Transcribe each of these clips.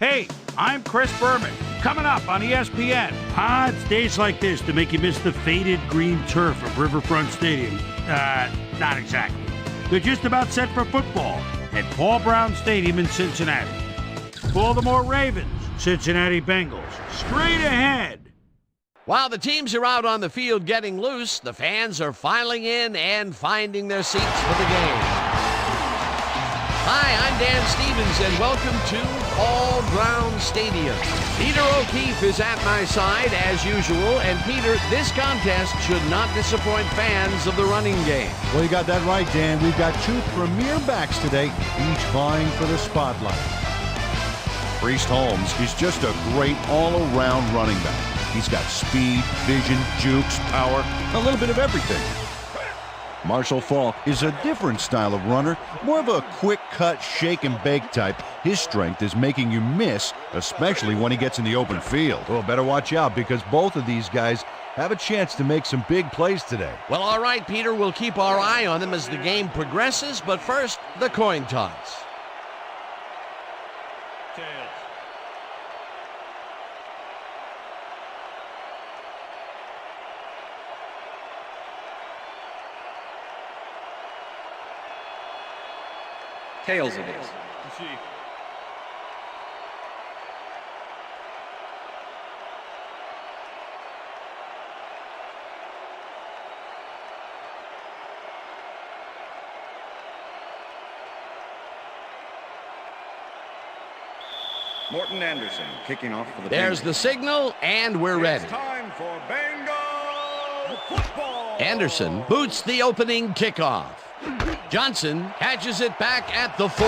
Hey, I'm Chris Berman. Coming up on ESPN. It's days like this to make you miss the faded green turf of Riverfront Stadium. Not exactly. They're just about set for football at Paul Brown Stadium in Cincinnati. Baltimore Ravens, Cincinnati Bengals. Straight ahead. While the teams are out on the field getting loose, the fans are filing in and finding their seats for the game. Hi, I'm Dan Stevens, and welcome to Paul Brown Stadium. Peter O'Keefe is at my side, as usual. And Peter, this contest should not disappoint fans of the running game. Well, you got that right, Dan. We've got two premier backs today, each vying for the spotlight. Priest Holmes is just a great all-around running back. He's got speed, vision, jukes, power, a little bit of everything. Marshall Faulk is a different style of runner, more of a quick-cut, shake-and-bake type. His strength is making you miss, especially when he gets in the open field. Well, better watch out because both of these guys have a chance to make some big plays today. Well, all right, Peter, we'll keep our eye on them as the game progresses, but first, the coin toss. Tails it is. Morton Anderson kicking off for the There's Bengals. the signal, and we're ready. It's time for Bengal football. Anderson boots the opening kickoff. Johnson catches it back at the 4.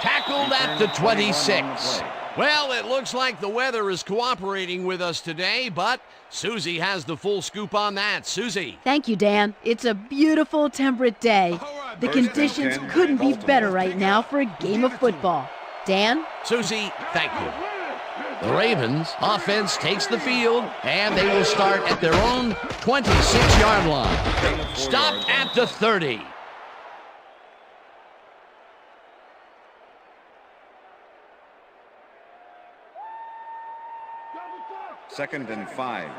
Tackled at the 26. Well, it looks like the weather is cooperating with us today, but Susie has the full scoop on that. Susie. Thank you, Dan. It's a beautiful, temperate day. The conditions couldn't be better right now for a game of football. Dan? Susie, thank you. The Ravens offense takes the field, and they will start at their own 26-yard line. Stopped at the 30. Second and 5.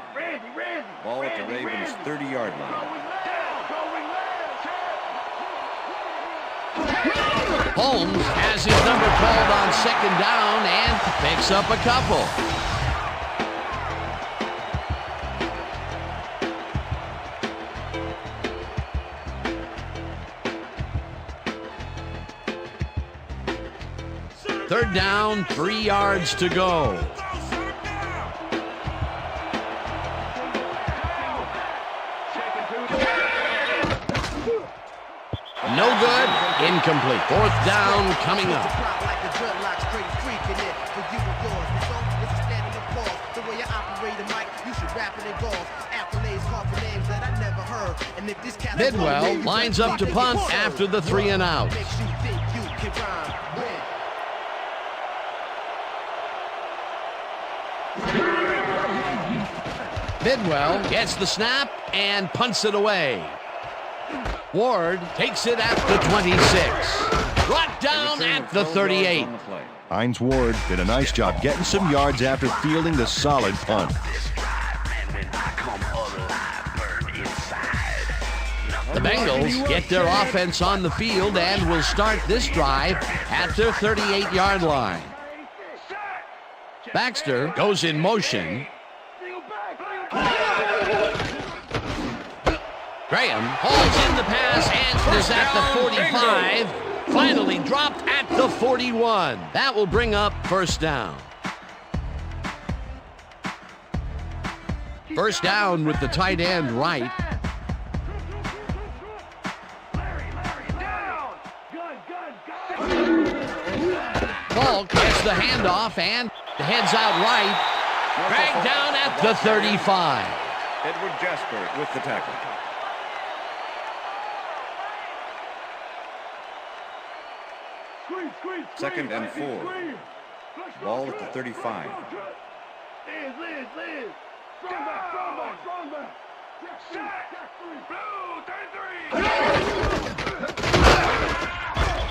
Ball at the Ravens' 30-yard line. Holmes has his number called on second down and picks up a couple. Third down, 3 yards to go. No good. Incomplete. Fourth down coming up. Bidwell lines up to punt after the 3 and out. Bidwell gets the snap and punts it away. Ward takes it at the 26. Brought down at the 38. Hines Ward did a nice job getting some yards after fielding the solid punt. The Bengals get their offense on the field and will start this drive at their 38-yard line. Baxter goes in motion. Graham hauls in the pass and is at the 45. Finally dropped at the 41. That will bring up first down. First down with the tight end right. Falk gets the handoff and heads out right. Dragged down at the 35. Edward Jasper with the tackle. Second and 4. Ball at the 35.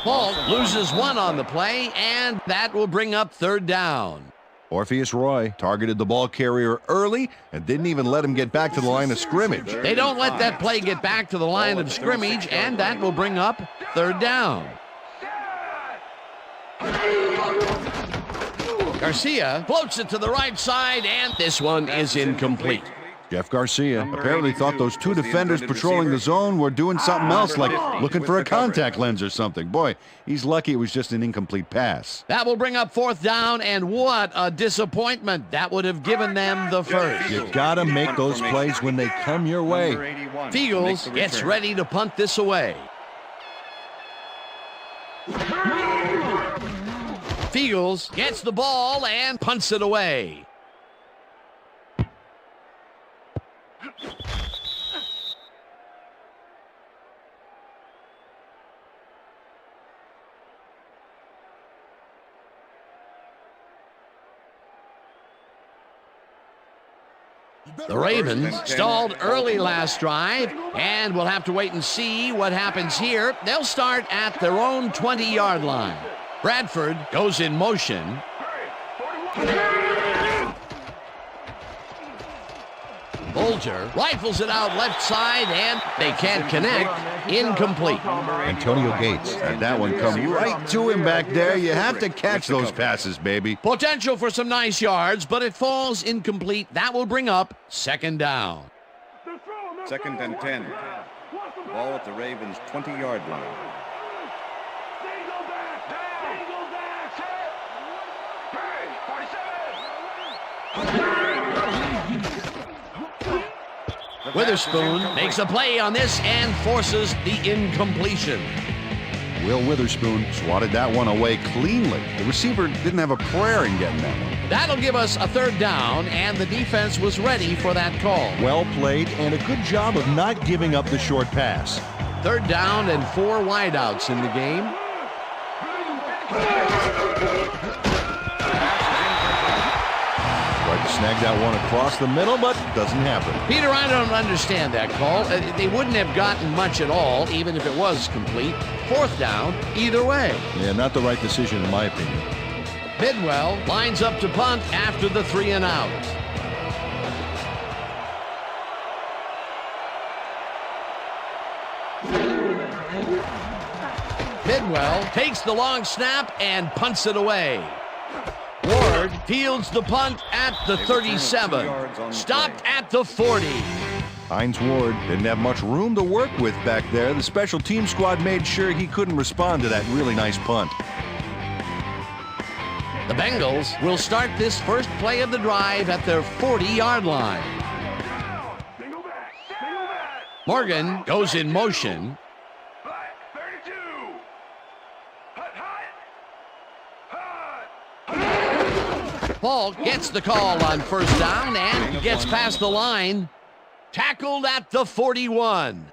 Falk loses one on the play, and that will bring up third down. Orpheus Roy targeted the ball carrier early and didn't even let him get back to the line of scrimmage. They don't let that play get back to the line of scrimmage, and that will bring up third down. Garcia floats it to the right side, and this one is incomplete. Jeff Garcia apparently thought those two defenders patrolling the zone were doing something else, like looking for a contact lens or something. Boy, he's lucky it was just an incomplete pass. That will bring up fourth down, and what a disappointment. That would have given them the first. You gotta make those plays when they come your way. Fields gets ready to punt this away. Fields gets the ball and punts it away. The Ravens stalled early last drive, and we'll have to wait and see what happens here. They'll start at their own 20-yard line. Bradford goes in motion. Bolger rifles it out left side, and they can't connect. Incomplete. Antonio Gates had that one come right to him back there. You have to catch those passes, baby. Potential for some nice yards, but it falls incomplete. That will bring up second down. 2nd and 10. Ball at the Ravens' 20-yard line. Witherspoon makes a play on this and forces the incompletion. Will Witherspoon swatted that one away cleanly. The receiver didn't have a prayer in getting that one. That'll give us a third down, and the defense was ready for that call. Well played, and a good job of not giving up the short pass. Third down and 4 wideouts in the game. Tried to snag that one across the middle, but doesn't happen. Peter, I don't understand that call. They wouldn't have gotten much at all, even if it was complete. Fourth down, either way. Yeah, not the right decision in my opinion. Bidwell lines up to punt after the 3 and out. Bidwell takes the long snap and punts it away. Ward fields the punt at the 37. Stopped at the 40. Hines Ward didn't have much room to work with back there. The special team squad made sure he couldn't respond to that really nice punt. The Bengals will start this first play of the drive at their 40-yard line. Morgan goes in motion. Falk gets the call on first down and gets past the line. Tackled at the 41.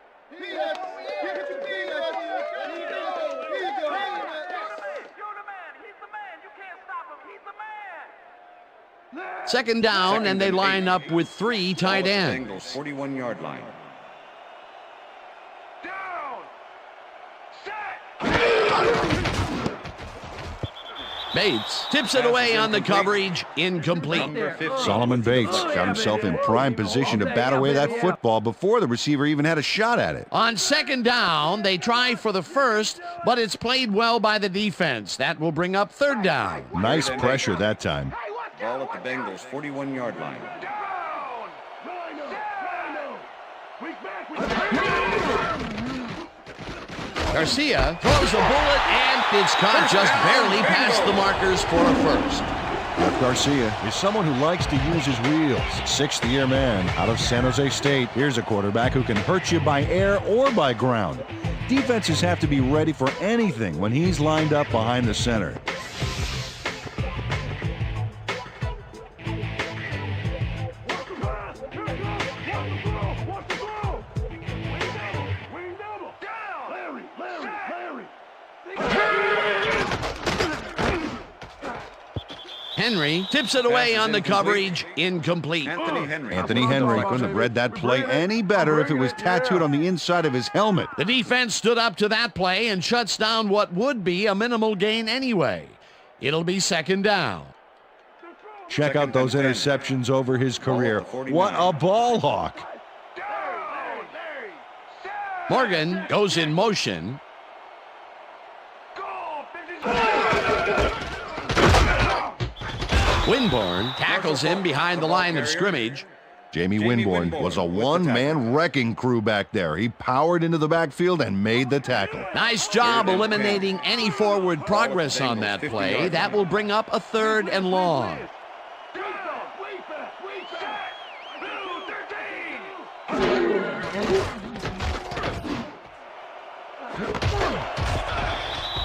Second down, and they line up with 3 tight ends. 41-yard line. Bates tips it away on the coverage. Incomplete. Solomon Bates got himself in prime position to bat away that football before the receiver even had a shot at it. On second down, they try for the first, but it's played well by the defense. That will bring up third down. Nice pressure that time. Ball at the Bengals' 41-yard line. Garcia throws a bullet, and it's caught just barely past the markers for a first. Jeff Garcia is someone who likes to use his wheels. Sixth-year man out of San Jose State. Here's a quarterback who can hurt you by air or by ground. Defenses have to be ready for anything when he's lined up behind the center. Henry tips it away on the coverage. Incomplete. Anthony Henry couldn't have read that play any better if it was tattooed on the inside of his helmet. The defense stood up to that play and shuts down what would be a minimal gain anyway. It'll be second down. Check out those interceptions over his career. What a ball hawk. Morgan goes in motion. Winborn tackles him behind the line of scrimmage. Jamie Winborn was a one-man wrecking crew back there. He powered into the backfield and made the tackle. Nice job eliminating any forward progress on that play. That will bring up a 3rd and long.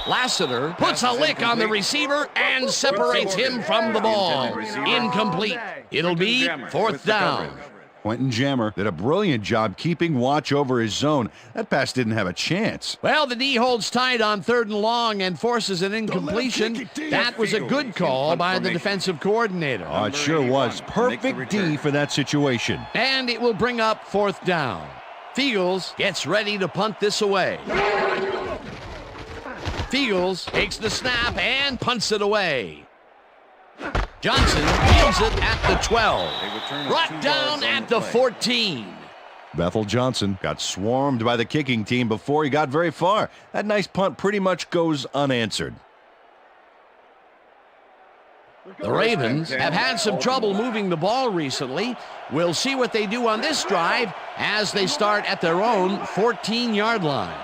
Lassiter puts a lick on the receiver and separates him from the ball. Incomplete. It'll be 4th down. Quentin Jammer did a brilliant job keeping watch over his zone. That pass didn't have a chance. Well, the D holds tight on 3rd and long and forces an incompletion. That was a good call by the defensive coordinator. Oh, it sure was. Perfect D for that situation. And it will bring up 4th down. Fields gets ready to punt this away. Fields takes the snap and punts it away. Johnson fields it at the 12. Brought down at the 14. Bethel Johnson got swarmed by the kicking team before he got very far. That nice punt pretty much goes unanswered. The Ravens have had some trouble moving the ball recently. We'll see what they do on this drive as they start at their own 14-yard line.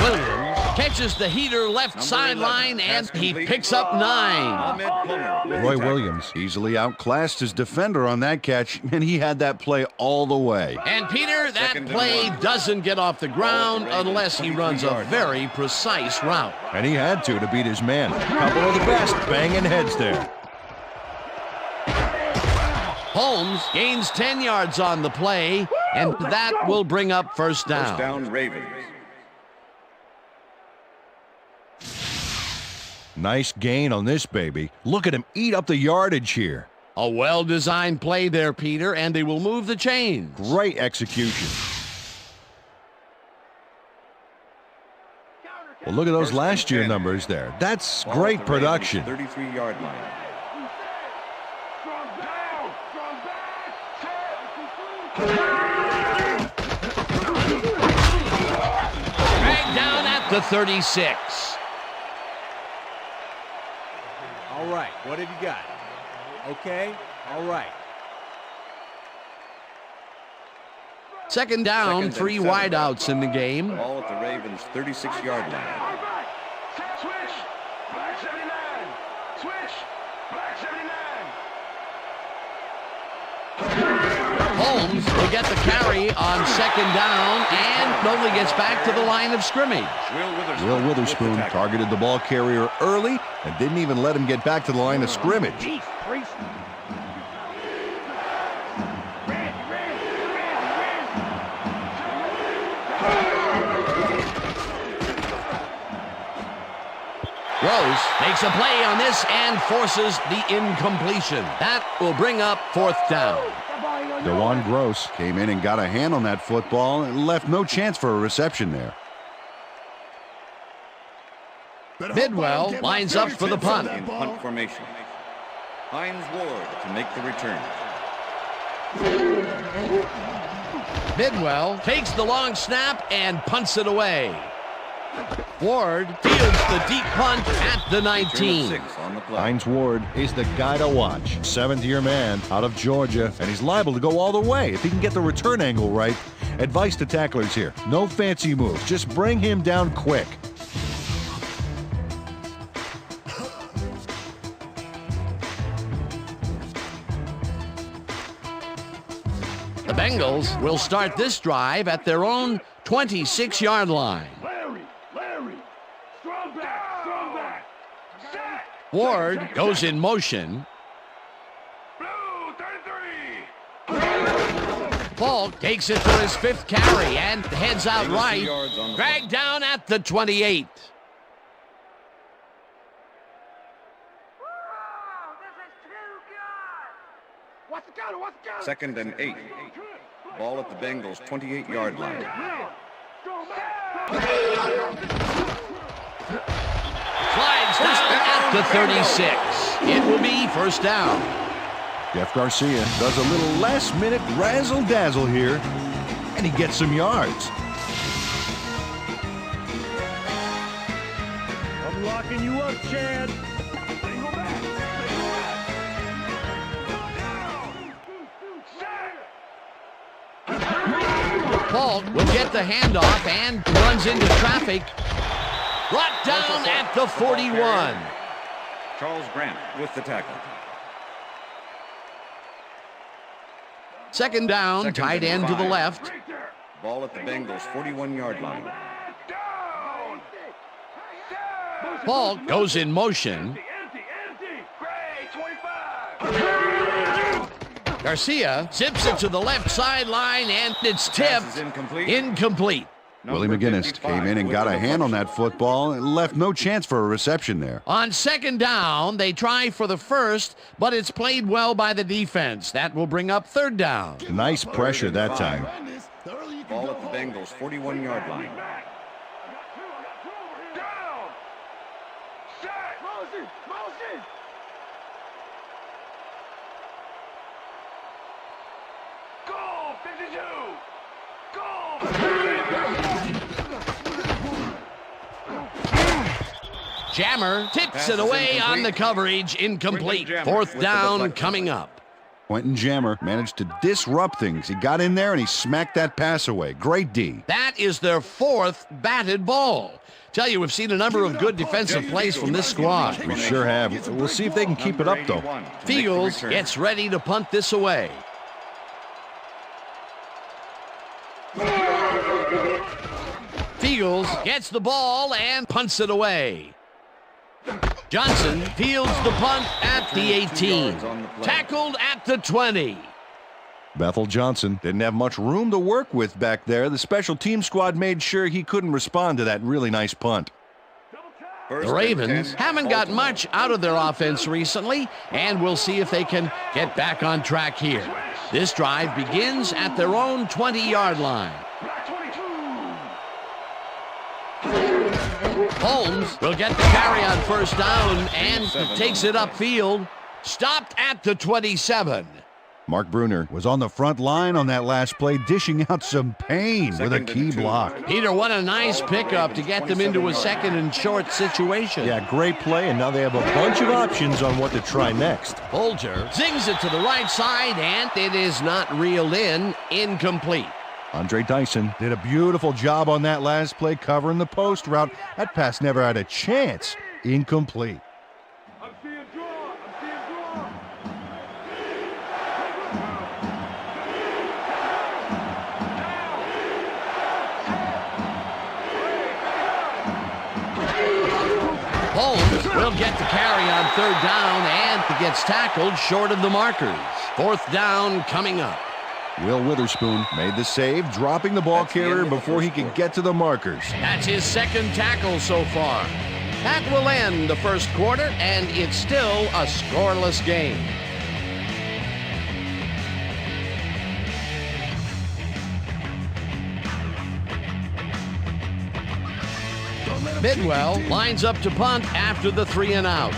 Williams catches the heater left sideline, and he picks up 9. Roy Williams easily outclassed his defender on that catch, and he had that play all the way. And Peter, that play doesn't get off the ground unless he runs a very precise route. And he had to beat his man. Couple of the best banging heads there. Holmes gains 10 yards on the play, and that will bring up 1st down. First down, Ravens. Nice gain on this baby. Look at him eat up the yardage here. A well-designed play there, Peter, and they will move the chains. Great execution. Well, look at those last year numbers there. That's great production. 33-yard line. Dragged down at the 36. All right, what have you got? Okay, all right. Second down, 3 wideouts in the game. Ball at the Ravens' 36-yard line. Holmes will get the carry on 2nd down and only gets back to the line of scrimmage. Will Witherspoon targeted the ball carrier early and didn't even let him get back to the line of scrimmage. Rose makes a play on this and forces the incompletion. That will bring up 4th down. DeJuan Gross came in and got a hand on that football and left no chance for a reception there. Bidwell lines up for the punt. In punt formation. Hines Ward to make the return. Bidwell takes the long snap and punts it away. Ward fields the deep punt at the 19. Hines Ward is the guy to watch. 7th-year man out of Georgia, and he's liable to go all the way if he can get the return angle right. Advice to tacklers here: no fancy moves, just bring him down quick. The Bengals will start this drive at their own 26-yard line. Ward goes in motion. Falk takes it for his 5th carry and heads out right. Dragged down at the 28. 2nd and 8. Ball at the Bengals' 28-yard line. Slides down at the 36. It will be first down. Jeff Garcia does a little last-minute razzle-dazzle here, and he gets some yards. I'm locking you up, Chad. Falk will get the handoff and runs into traffic. Brought down at the 41. Charles Grant with the tackle. Second down, tight end to the left. Ball at the Bengals' 41-yard line. Falk goes in motion. Garcia zips it to the left sideline, and it's tipped. Incomplete. Willie McGinnis came in and got a hand on that football and left no chance for a reception there. On second down, they try for the first, but it's played well by the defense. That will bring up third down. Nice pressure that time. Ball at the Bengals' 41-yard line. Jammer tips it away on the coverage. Incomplete. Fourth down coming up. Quentin Jammer managed to disrupt things. He got in there and he smacked that pass away. Great D. That is their fourth batted ball. Tell you, we've seen a number of good defensive plays from this squad. We sure have. We'll see if they can keep it up, though. Fields gets ready to punt this away. Fields gets the ball and punts it away. Johnson fields the punt at the 18. Tackled at the 20. Bethel Johnson didn't have much room to work with back there. The special team squad made sure he couldn't respond to that really nice punt. The Ravens haven't got much out of their offense recently, and we'll see if they can get back on track here. This drive begins at their own 20-yard line. Holmes will get the carry on first down and takes it upfield. Stopped at the 27. Mark Bruner was on the front line on that last play, dishing out some pain with a key block. Peter, what a nice pickup to get them into a second and short situation. Yeah, great play, and now they have a bunch of options on what to try next. Bolger zings it to the right side, and it is not reeled in. Incomplete. Andre Dyson did a beautiful job on that last play, covering the post route. That pass never had a chance. Incomplete. Holmes will get the carry on third down, and he gets tackled short of the markers. Fourth down coming up. Will Witherspoon made the save, dropping the ball carrier before he could get to the markers. That's his second tackle so far. That will end the first quarter, and it's still a scoreless game. Bidwell lines up to punt after the 3 and out.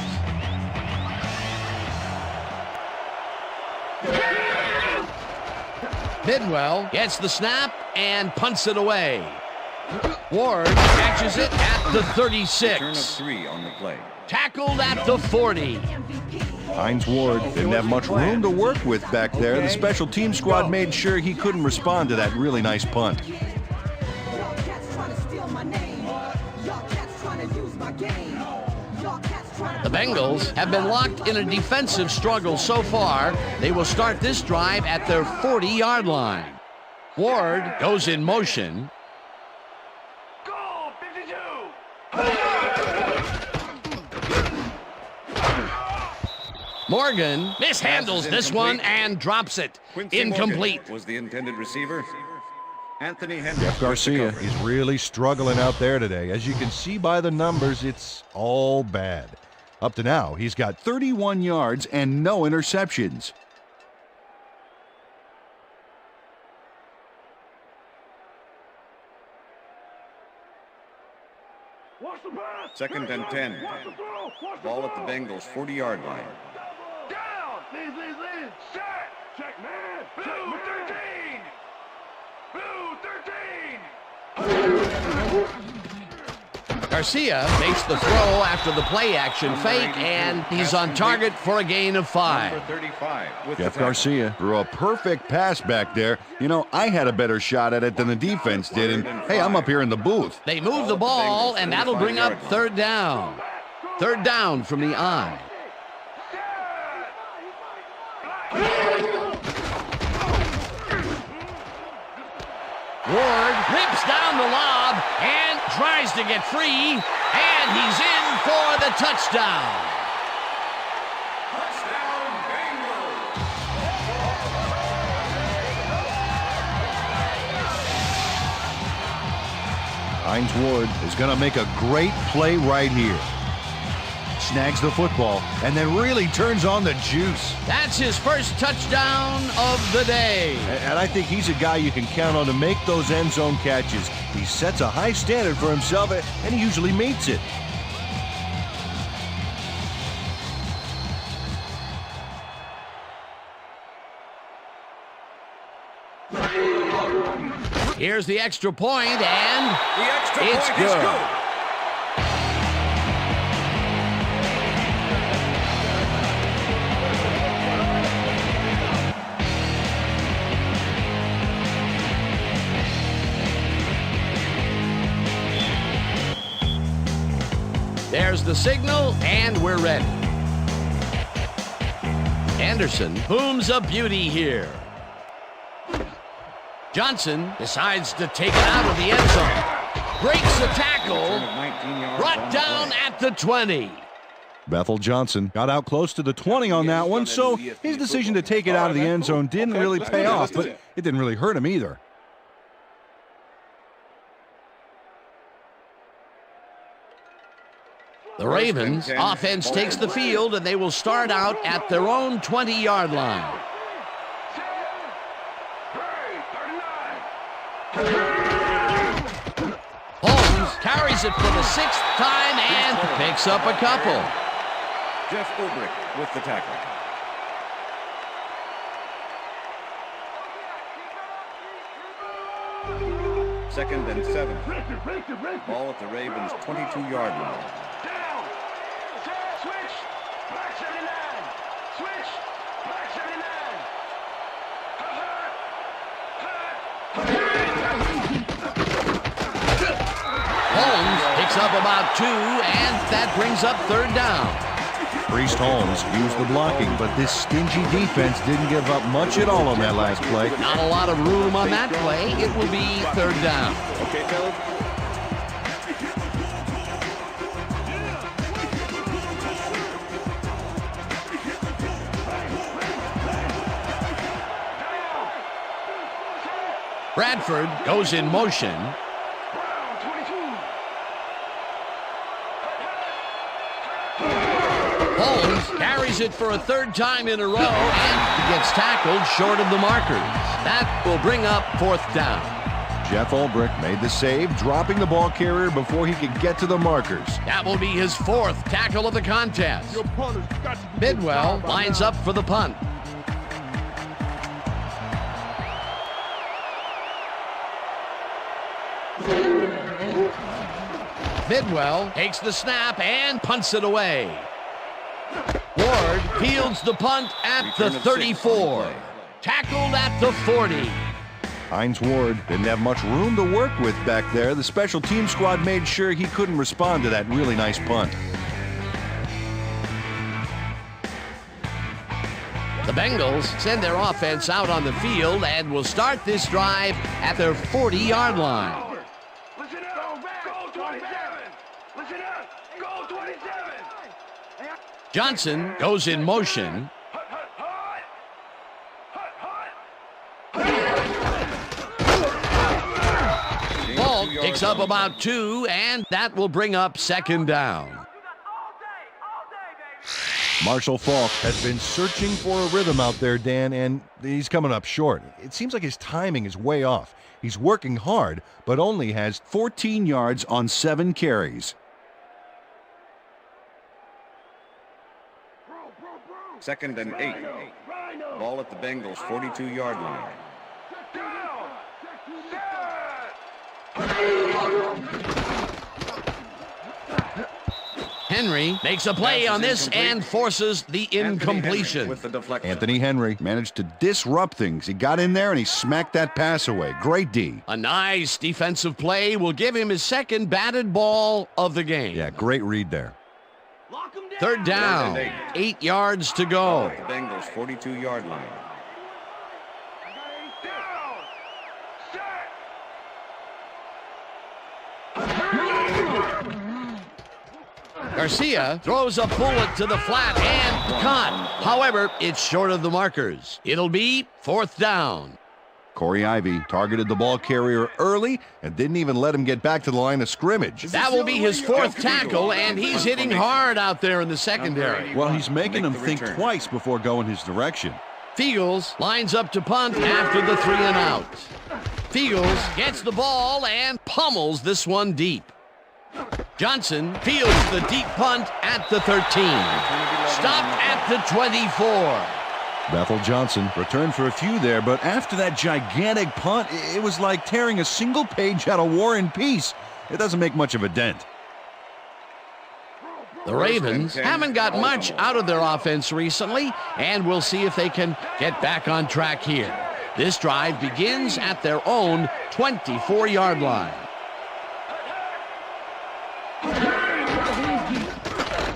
Bidwell gets the snap and punts it away. Ward catches it at the 36. Turn of 3 on the play. Tackled at the 40. Hines Ward didn't have much room to work with back there. The special team squad made sure he couldn't respond to that really nice punt. The Bengals have been locked in a defensive struggle so far. They will start this drive at their 40-yard line. Ward goes in motion. Morgan mishandles this one and drops it. Incomplete. Was the intended receiver. Anthony Henry. Jeff Garcia is really struggling out there today. As you can see by the numbers, it's all bad. Up to now, he's got 31 yards and no interceptions. Second and 10. Ball at the Bengals 40-yard line. Down! Lead. Set! Check, man! Blue 13! Blue 13! Garcia makes the throw after the play-action fake, and he's on target for a gain of 5. Number 35 with Jeff the tackle. Garcia threw a perfect pass back there. You know, I had a better shot at it than the defense did, and hey, I'm up here in the booth. They move the ball, and that'll bring up third down. Third down from the I. Ward rips down the lob and tries to get free, and he's in for the touchdown. Hines Ward is going to make a great play right here. Snags the football and then really turns on the juice. That's his first touchdown of the day. And I think he's a guy you can count on to make those end zone catches. He sets a high standard for himself, and he usually meets it. Here's the extra point, and it's point is good. There's the signal, and we're ready. Anderson booms a beauty here. Johnson decides to take it out of the end zone. Breaks the tackle. Brought down at the 20. Bethel Johnson got out close to the 20 on that one, so his decision to take it out of the end zone didn't really pay off, but it didn't really hurt him either. The Ravens offense takes the field, and they will start out at their own 20-yard line. Holmes carries it for the 6th time and picks up a couple. Jeff Ulbrich with the tackle. Second and 7. Ball at the Ravens 22-yard line. Down! Switch! Black 79! Switch! Black 79! Holmes picks up about 2, and that brings up third down. Priest Holmes used the blocking, but this stingy defense didn't give up much at all on that last play. Not a lot of room on that play. It will be third down. Okay, fellas? Bradford goes in motion. Holmes carries it for a 3rd time in a row and gets tackled short of the markers. That will bring up 4th down. Jeff Ulbrich made the save, dropping the ball carrier before he could get to the markers. That will be his 4th tackle of the contest. Bidwell lines up for the punt. Bidwell takes the snap and punts it away. Ward fields the punt at the 34. Tackled at the 40. Hines Ward didn't have much room to work with back there. The special team squad made sure he couldn't respond to that really nice punt. The Bengals send their offense out on the field and will start this drive at their 40-yard line. Listen up! Go 27! Listen up! Go 27! Johnson goes in motion. Ball picks up about 2, and that will bring up 2nd down. Marshall Faulk has been searching for a rhythm out there, Dan, and he's coming up short. It seems like his timing is way off. He's working hard, but only has 14 yards on 7 carries. 2nd and 8. Ball at the Bengals 42-yard line. Henry makes a play on this and forces the incompletion. With the deflection. Anthony Henry managed to disrupt things. He got in there and he smacked that pass away. Great D. A nice defensive play will give him his second batted ball of the game. Yeah, great read there. 3rd down, 8 yards to Ball go. at the Bengals 42-yard line. Garcia throws a bullet to the flat and caught. However, it's short of the markers. It'll be 4th down. Corey Ivy targeted the ball carrier early and didn't even let him get back to the line of scrimmage. That will be his 4th tackle, and he's hitting hard out there in the secondary. Well, he's making him think twice before going his direction. Fiegels lines up to punt after the 3 and out. Fiegels gets the ball and pummels this one deep. Johnson fields the deep punt at the 13. Stopped at the 24. Bethel Johnson returned for a few there, but after that gigantic punt, it was like tearing a single page out of War and Peace. It doesn't make much of a dent. The Ravens haven't got much out of their offense recently, and we'll see if they can get back on track here. This drive begins at their own 24-yard line.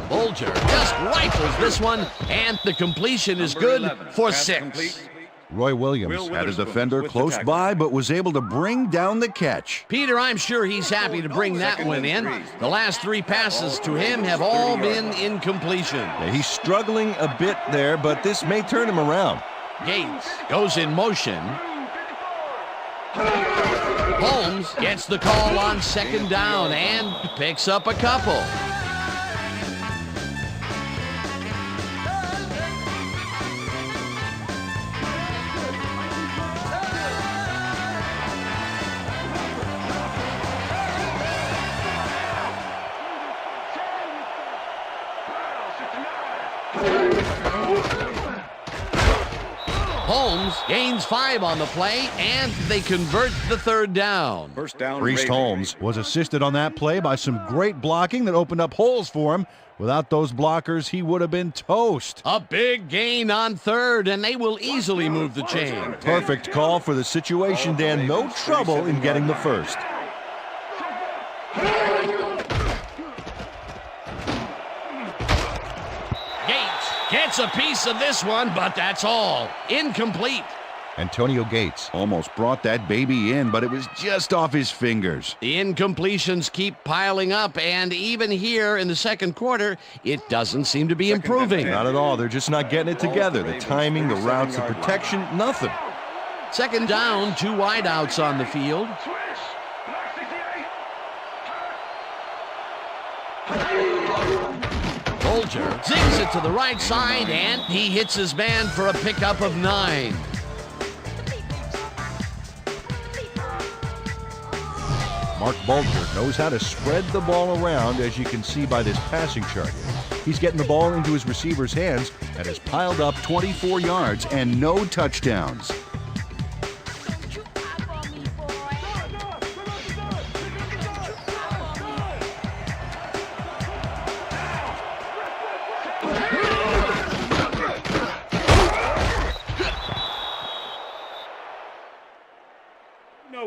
Bolger just rifles this one, and the completion is good for 6. Roy Williams had a defender close by, but was able to bring down the catch. Peter, I'm sure he's happy to bring that one in. The last 3 passes to him have all been incompletion. Yeah, he's struggling a bit there, but this may turn him around. Gates goes in motion. Holmes gets the call on 2nd down and picks up a couple. Holmes gains 5 on the play, and they convert the 3rd down. First down. Priest Holmes was assisted on that play by some great blocking that opened up holes for him. Without those blockers, he would have been toast. A big gain on 3rd, and they will easily move the chain. Perfect call for the situation, Dan. No trouble in getting the first. Gets a piece of this one, but that's all. Incomplete. Antonio Gates almost brought that baby in, but it was just off his fingers. The incompletions keep piling up, and even here in the 2nd quarter, it doesn't seem to be improving. Not at all. They're just not getting it together. The timing, the routes, the protection, nothing. 2nd down, 2 wideouts on the field. Bolger zigs it to the right side, and he hits his man for a pickup of 9. Mark Bolger knows how to spread the ball around, as you can see by this passing chart here. He's getting the ball into his receiver's hands and has piled up 24 yards and no touchdowns.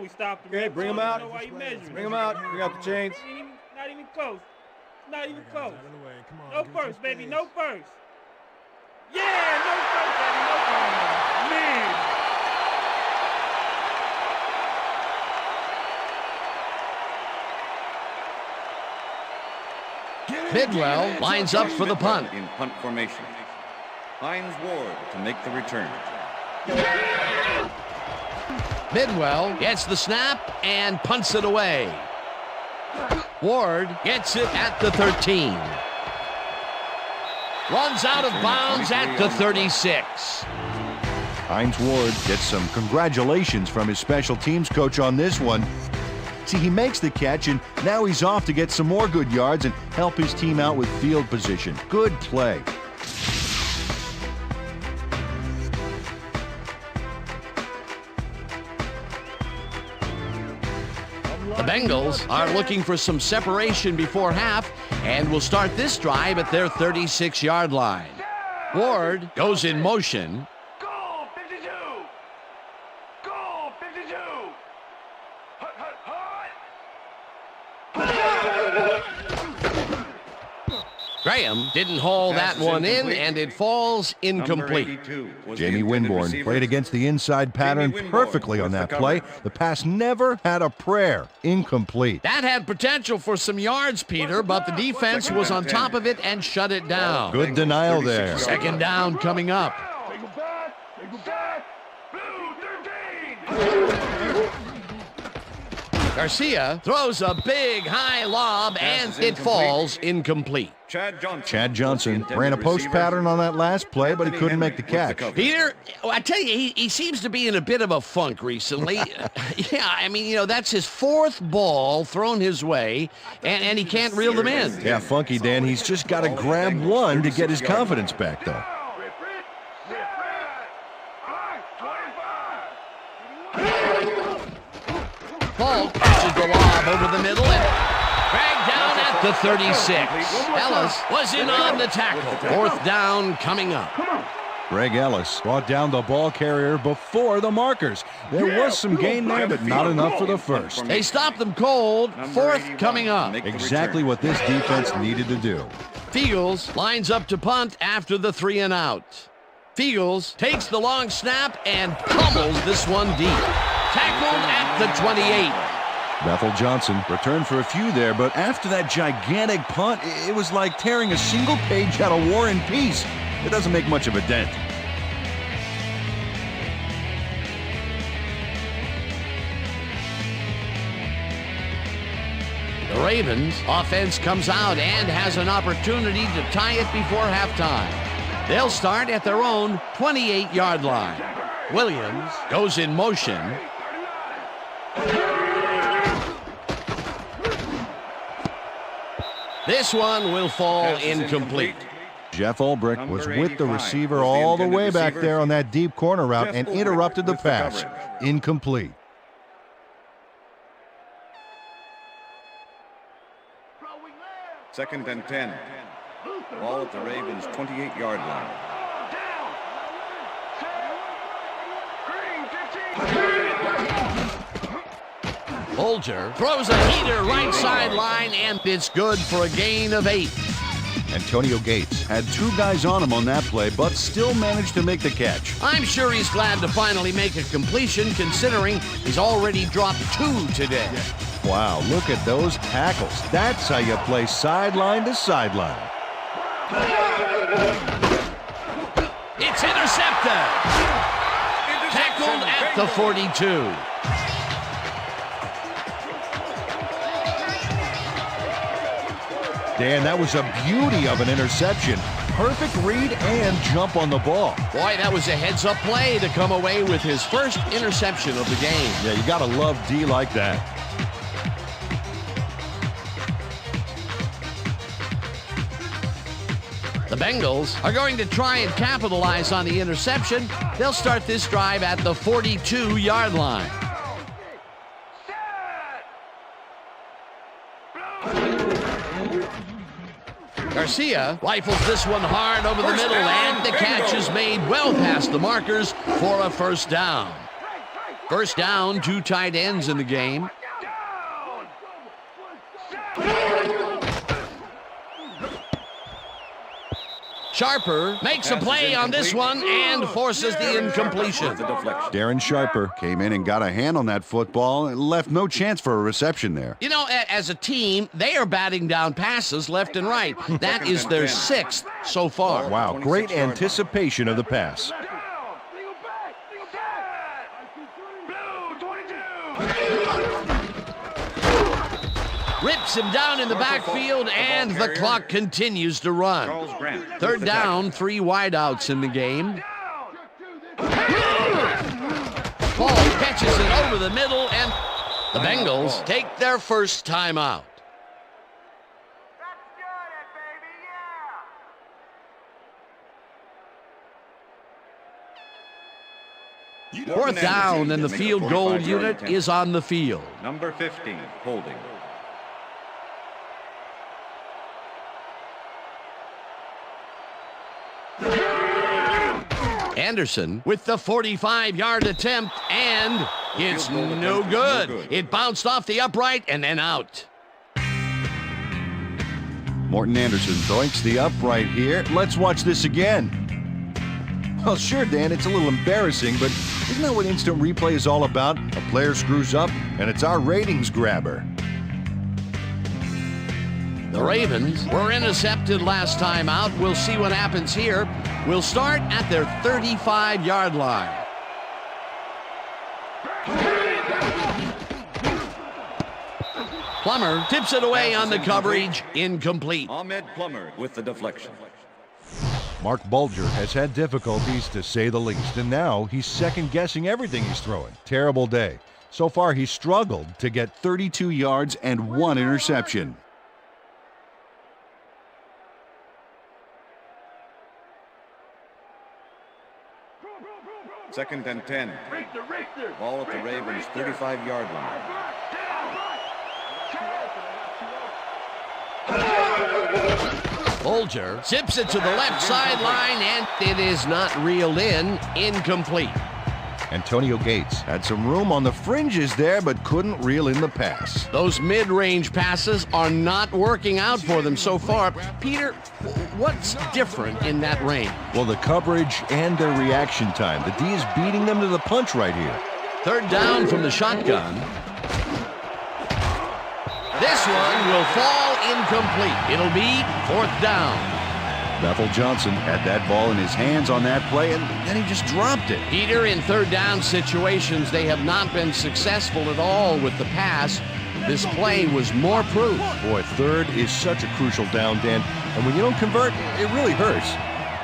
We stopped him. Okay, bring him out. Bring him out. Bring out the chains. Not even close. Not even close. No first, baby. No first. Yeah, no first, baby. No first. Man. Bidwell lines up for the punt. In punt formation. Hines Ward to make the return. Bidwell gets the snap and punts it away. Ward gets it at the 13. Runs out of bounds at the 36. Hines Ward gets some congratulations from his special teams coach on this one. See, he makes the catch, and now he's off to get some more good yards and help his team out with field position. Good play. The Bengals are looking for some separation before half and will start this drive at their 36-yard line. Ward goes in motion. Goal 52. Goal 52. Hut, hut, hut. Graham didn't haul that one in, and it falls incomplete. Jamie Winborn played against the inside pattern perfectly on that play. The pass never had a prayer. Incomplete. That had potential for some yards, Peter, but the defense was on top of it and shut it down. Good denial there. Second down coming up. They go back. They go back. Blue 13. Garcia throws a big high lob, and it falls incomplete. Chad Johnson ran a post pattern on that last play, but he couldn't make the catch. Peter, I tell you, he seems to be in a bit of a funk recently. Yeah, I mean, you know, that's his fourth ball thrown his way, and he can't reel them in. Yeah, funky, Dan. He's just got to grab one to get his confidence back, though. Paul catches the lob over the middle and dragged down at the 36. Ellis was in on the tackle. Fourth down coming up. Greg Ellis brought down the ball carrier before the markers. There was some gain there, but not enough for the first. They stopped them cold. Fourth coming up. Exactly what this defense needed to do. Fields lines up to punt after the 3 and out. Fields takes the long snap and pummels this one deep. Tackled at the 28. Bethel Johnson returned for a few there, but after that gigantic punt, it was like tearing a single page out of War and Peace. It doesn't make much of a dent. The Ravens offense comes out and has an opportunity to tie it before halftime. They'll start at their own 28-yard line. Williams goes in motion. This one will fall incomplete. Jeff Ulbrich was with the receiver all the way back there on that deep corner route and interrupted the pass. Incomplete. Second and 10. Ball at the Ravens' 28-yard line. Bolger throws a heater right sideline, and it's good for a gain of 8. Antonio Gates had two guys on him on that play, but still managed to make the catch. I'm sure he's glad to finally make a completion, considering he's already dropped 2 today. Wow, look at those tackles. That's how you play sideline to sideline. It's intercepted. Tackled at the 42. Dan, that was a beauty of an interception. Perfect read and jump on the ball. Boy, that was a heads-up play to come away with his first interception of the game. Yeah, you got to love D like that. The Bengals are going to try and capitalize on the interception. They'll start this drive at the 42-yard line. Garcia rifles this one hard over the middle, and the catch is made well past the markers for a first down. First down, 2 tight ends in the game. Sharper makes a play on this one and forces the incompletion. Darren Sharper came in and got a hand on that football and left no chance for a reception there. You know, as a team, they are batting down passes left and right. That is their 6th so far. Wow, great anticipation of the pass. Rips him down in the backfield, and the clock continues to run. Third down, 3 wideouts in the game. Paul catches it over the middle, and the Bengals take their first timeout. Fourth down, and the field goal unit is on the field. Number 15, holding. Anderson with the 45-yard attempt, and it's no good. It bounced off the upright and then out. Morton Anderson breaks the upright here. Let's watch this again. Well, sure, Dan, it's a little embarrassing, but isn't that what instant replay is all about? A player screws up, and it's our ratings grabber. The Ravens were intercepted last time out. We'll see what happens here. We'll start at their 35-yard line. Plummer tips it away on the coverage. Incomplete. Ahmed Plummer with the deflection. Mark Bulger has had difficulties, to say the least, and now he's second-guessing everything he's throwing. Terrible day. So far, he's struggled to get 32 yards and 1 interception. Second and 10. Ball at the Ravens' 35-yard line. Bulger zips it to the left sideline, and it is not reeled in. Incomplete. Antonio Gates had some room on the fringes there, but couldn't reel in the pass. Those mid-range passes are not working out for them so far. Peter, what's different in that range? Well, the coverage and their reaction time. The D is beating them to the punch right here. Third down from the shotgun. This one will fall incomplete. It'll be fourth down. Bethel Johnson had that ball in his hands on that play, and then he just dropped it. Peter, in third down situations, they have not been successful at all with the pass. This play was more proof. Boy, third is such a crucial down, Dan, and when you don't convert, it really hurts.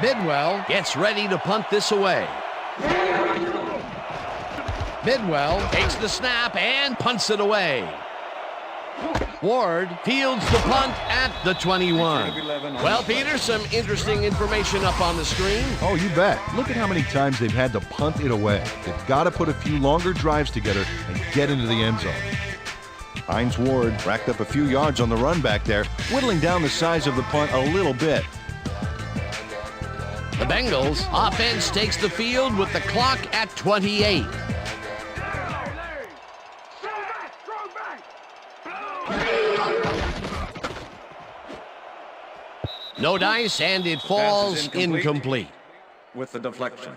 Bidwell gets ready to punt this away. Bidwell takes the snap and punts it away. Ward fields the punt at the 21. Well, Peter, some interesting information up on the screen. Oh, you bet. Look at how many times they've had to punt it away. They've got to put a few longer drives together and get into the end zone. Hines Ward racked up a few yards on the run back there, whittling down the size of the punt a little bit. The Bengals offense takes the field with the clock at 28. No dice, and it falls incomplete. With the deflection.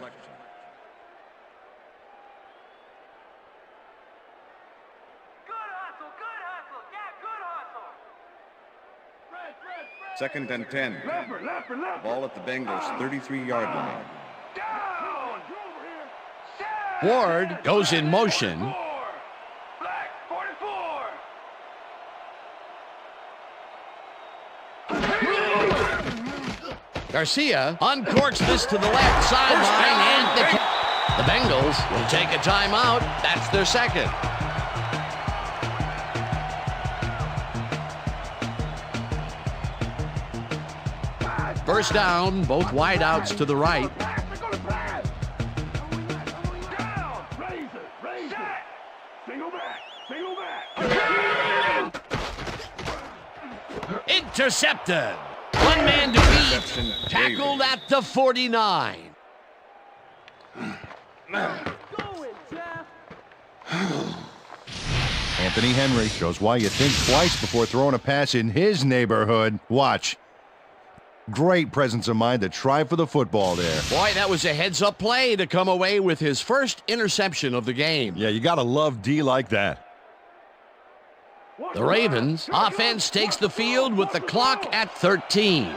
Second and 10. Ball at the Bengals' 33-yard line. Ward goes in motion. Garcia uncorks this to the left sideline, and the Bengals will take a timeout. That's their second. First down, both wideouts to the right. Intercepted. One man to beat. Tackled at the 49. Anthony Henry shows why you think twice before throwing a pass in his neighborhood. Watch. Great presence of mind to try for the football there. Boy, that was a heads-up play to come away with his first interception of the game. Yeah, you got to love D like that. The Ravens offense takes the field with the clock at 13.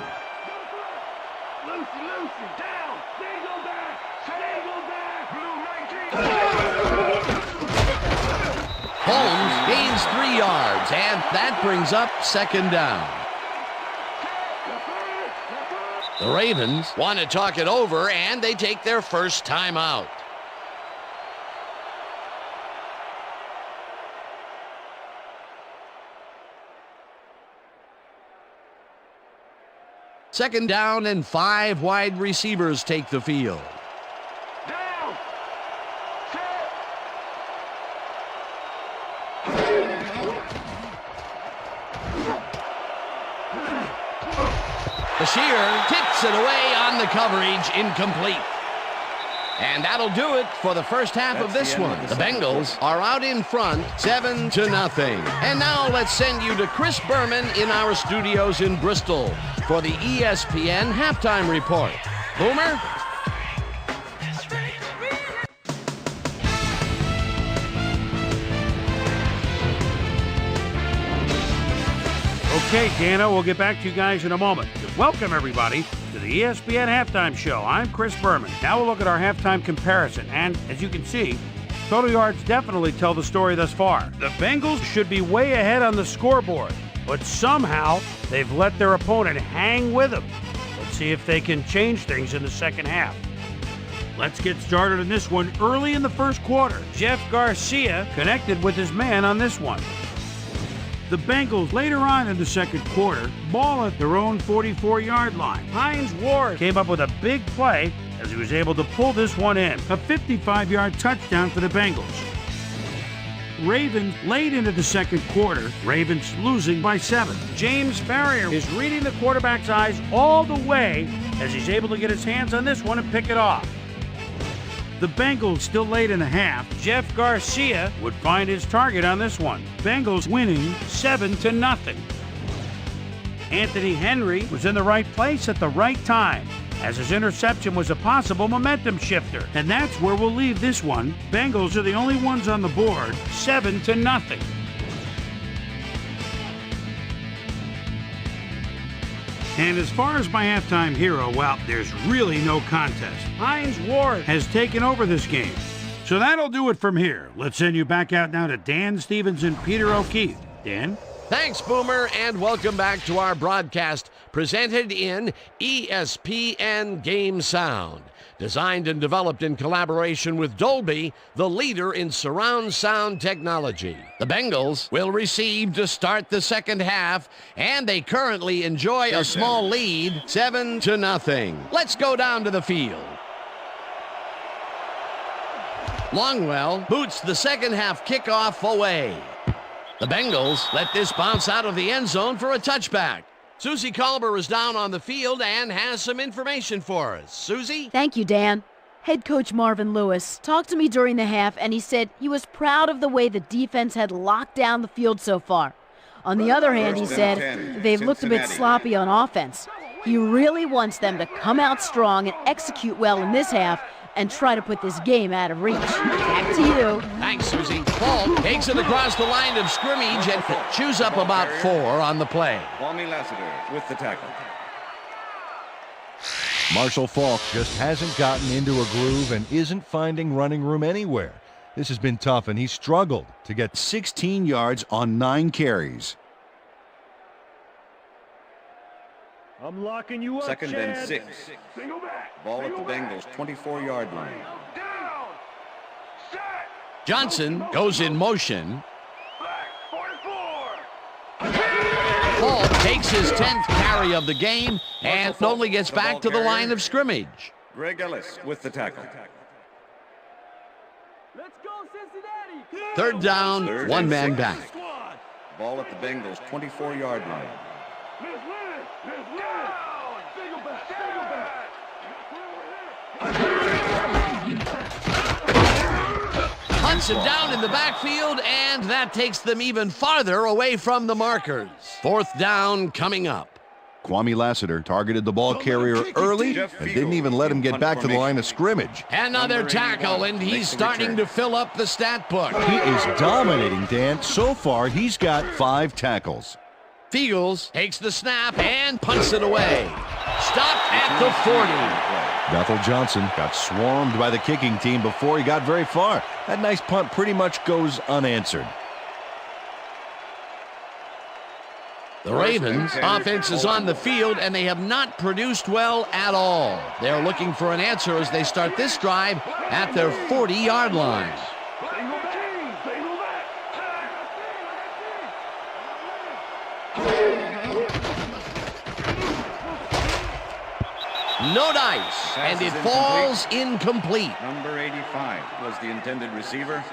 Holmes gains 3 yards, and that brings up second down. The Ravens want to talk it over, and they take their first timeout. Second down, and 5 wide receivers take the field. Bashir tips it away on the coverage, incomplete. And that'll do it for the first half of this one. The Bengals are out in front, 7-0. And now let's send you to Chris Berman in our studios in Bristol for the ESPN Halftime Report. Boomer? Okay, Dana, we'll get back to you guys in a moment. Welcome, everybody, to the ESPN Halftime Show. I'm Chris Berman. Now we'll look at our halftime comparison. And as you can see, total yards definitely tell the story thus far. The Bengals should be way ahead on the scoreboard, but somehow they've let their opponent hang with them. Let's see if they can change things in the second half. Let's get started in this one early in the first quarter. Jeff Garcia connected with his man on this one. The Bengals, later on in the second quarter, ball at their own 44-yard line. Hines Ward came up with a big play as he was able to pull this one in. A 55-yard touchdown for the Bengals. Ravens late into the second quarter. Ravens losing by 7. James Farrior is reading the quarterback's eyes all the way as he's able to get his hands on this one and pick it off. The Bengals still late in the half. Jeff Garcia would find his target on this one. Bengals winning 7-0. Anthony Henry was in the right place at the right time, as his interception was a possible momentum shifter. And that's where we'll leave this one. Bengals are the only ones on the board, 7-0. And as far as my halftime hero, well, there's really no contest. Hines Ward has taken over this game. So that'll do it from here. Let's send you back out now to Dan Stevens and Peter O'Keefe. Dan? Thanks, Boomer, and welcome back to our broadcast presented in ESPN Game Sound. Designed and developed in collaboration with Dolby, the leader in surround sound technology. The Bengals will receive to start the second half, and they currently enjoy a small lead, 7-0. Let's go down to the field. Longwell boots the second half kickoff away. The Bengals let this bounce out of the end zone for a touchback. Susie Colber is down on the field and has some information for us. Susie? Thank you, Dan. Head coach Marvin Lewis talked to me during the half, and he said he was proud of the way the defense had locked down the field so far. On the other hand, he said they've looked a bit sloppy on offense. He really wants them to come out strong and execute well in this half and try to put this game out of reach. Back to you. Thanks, Susie. Paul takes it across the line of scrimmage and chews up about 4 on the play. Kwame Lassiter with the tackle. Marshall Faulk just hasn't gotten into a groove and isn't finding running room anywhere. This has been tough, and he struggled to get 16 yards on 9 carries. I'm locking you up, Second Chad. and 6. Ball at the Bengals' 24-yard line. Down. Set. Johnson goes in motion. Black 44. Paul takes his 10th carry of the game and only gets back to the line of scrimmage. Greg Ellis with the tackle. Let's go, Cincinnati. Third down, Third one and man 6. back. Ball at the Bengals' 24-yard line. Let's win. Let's win. Single back. Hunts him down in the backfield, and that takes them even farther away from the markers. Fourth down coming up. Kwame Lassiter targeted the ball carrier early and didn't even let him get back to the line of scrimmage. Another tackle, and he's starting to fill up the stat book. He is dominating, Dan. So far, he's got 5 tackles. Fields takes the snap and punts it away. Stopped at the 40. Bethel Johnson got swarmed by the kicking team before he got very far. That nice punt pretty much goes unanswered. The Ravens' offense is on the field, and they have not produced well at all. They're looking for an answer as they start this drive at their 40-yard line. No dice, and it falls incomplete. Number 85 was the intended receiver.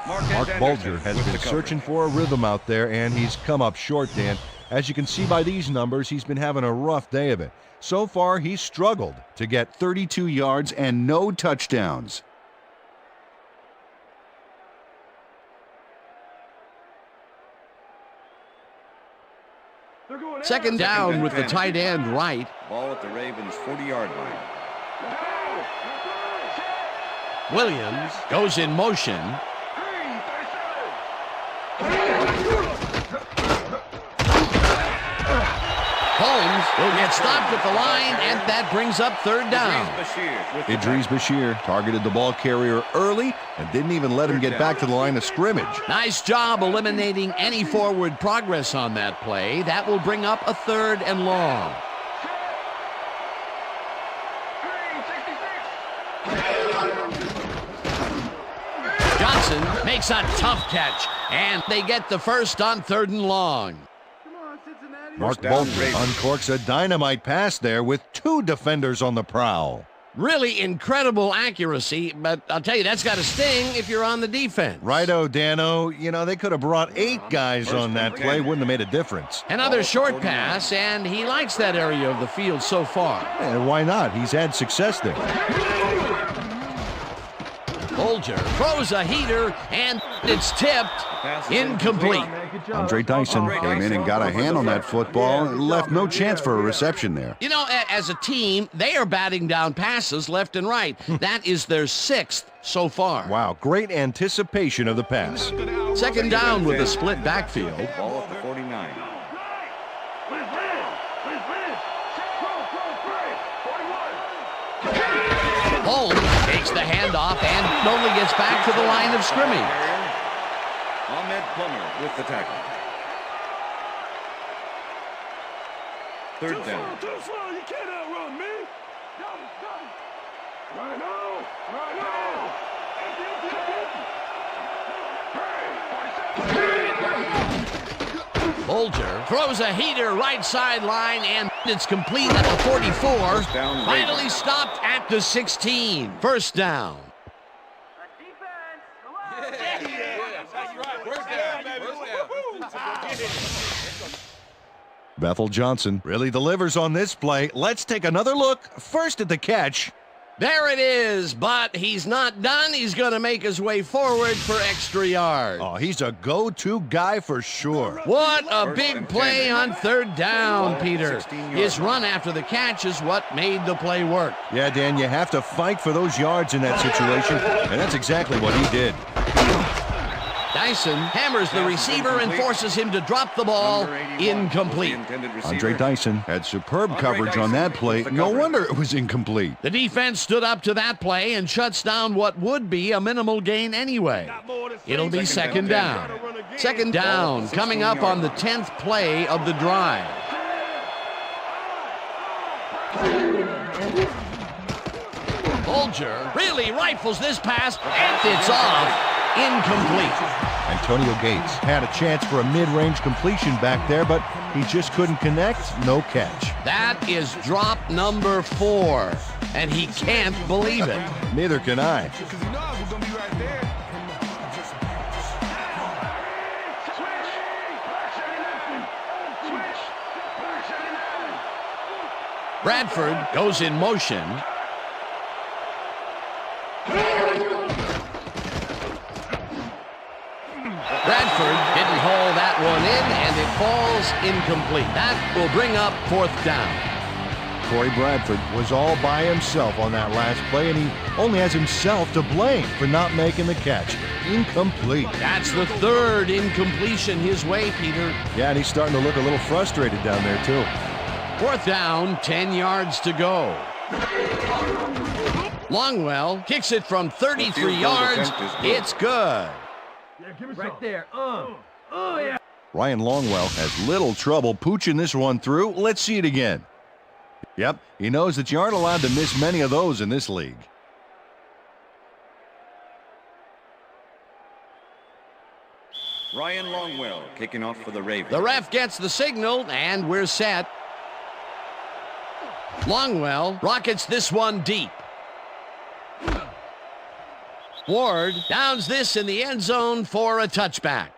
Mark Bulger has been searching for a rhythm out there, and he's come up short, Dan. As you can see by these numbers, he's been having a rough day of it. So far, he's struggled to get 32 yards and no touchdowns. Second down with the tight end right. Ball at the Ravens' 40-yard line. Williams goes in motion. Holmes will get stopped at the line, and that brings up third down. Idris Bashir targeted the ball carrier early and didn't even let him get back to the line of scrimmage. Nice job eliminating any forward progress on that play. That will bring up a third and long. Johnson makes a tough catch, and they get the first on third and long. Mark Bulger uncorks a dynamite pass there with two defenders on the prowl. Really incredible accuracy, but I'll tell you, that's got to sting if you're on the defense. Righto, Dano. You know, they could have brought 8 guys on that play. Wouldn't have made a difference. Another short pass, and he likes that area of the field so far. And why not? He's had success there. Bulger throws a heater, and it's tipped. Incomplete. Andre Dyson came in and got a hand on that football and left no chance for a reception there. You know, as a team, they are batting down passes left and right. That is their 6th so far. Wow, great anticipation of the pass. Second down with a split backfield. Ball at the 49. Holmes takes the handoff and only gets back to the line of scrimmage. Ahmed Plummer with the tackle. Third down. Too slow, you can't outrun me. Right now, right now. Bulger throws a heater right sideline, and it's complete at the 44. Finally stopped at the 16. First down. Bethel Johnson really delivers on this play. Let's take another look. First at the catch. There it is, but he's not done. He's going to make his way forward for extra yards. Oh, he's a go-to guy for sure. What a big play on third down, Peter. His run after the catch is what made the play work. Yeah, Dan, you have to fight for those yards in that situation, and that's exactly what he did. Dyson hammers the receiver and forces him to drop the ball. Incomplete. Andre Dyson had superb coverage on that play. No wonder it was incomplete. The defense stood up to that play and shuts down what would be a minimal gain anyway. It'll be second down. Second down coming up on the 10th play of the drive. Bulger really rifles this pass, and it's off. Incomplete. Antonio Gates had a chance for a mid-range completion back there, but he just couldn't connect. No catch. That is drop number 4, and he can't believe it. Neither can I. Bradford goes in motion. Bradford didn't haul that one in, and it falls incomplete. That will bring up fourth down. Corey Bradford was all by himself on that last play, and he only has himself to blame for not making the catch. Incomplete. That's the third incompletion his way, Peter. Yeah, and he's starting to look a little frustrated down there, too. Fourth down, 10 yards to go. Longwell kicks it from 33 yards. It's good. Right there. Yeah. Ryan Longwell has little trouble pooching this one through. Let's see it again. Yep, he knows that you aren't allowed to miss many of those in this league. Ryan Longwell kicking off for the Ravens. The ref gets the signal, and we're set. Longwell rockets this one deep. Ward downs this in the end zone for a touchback.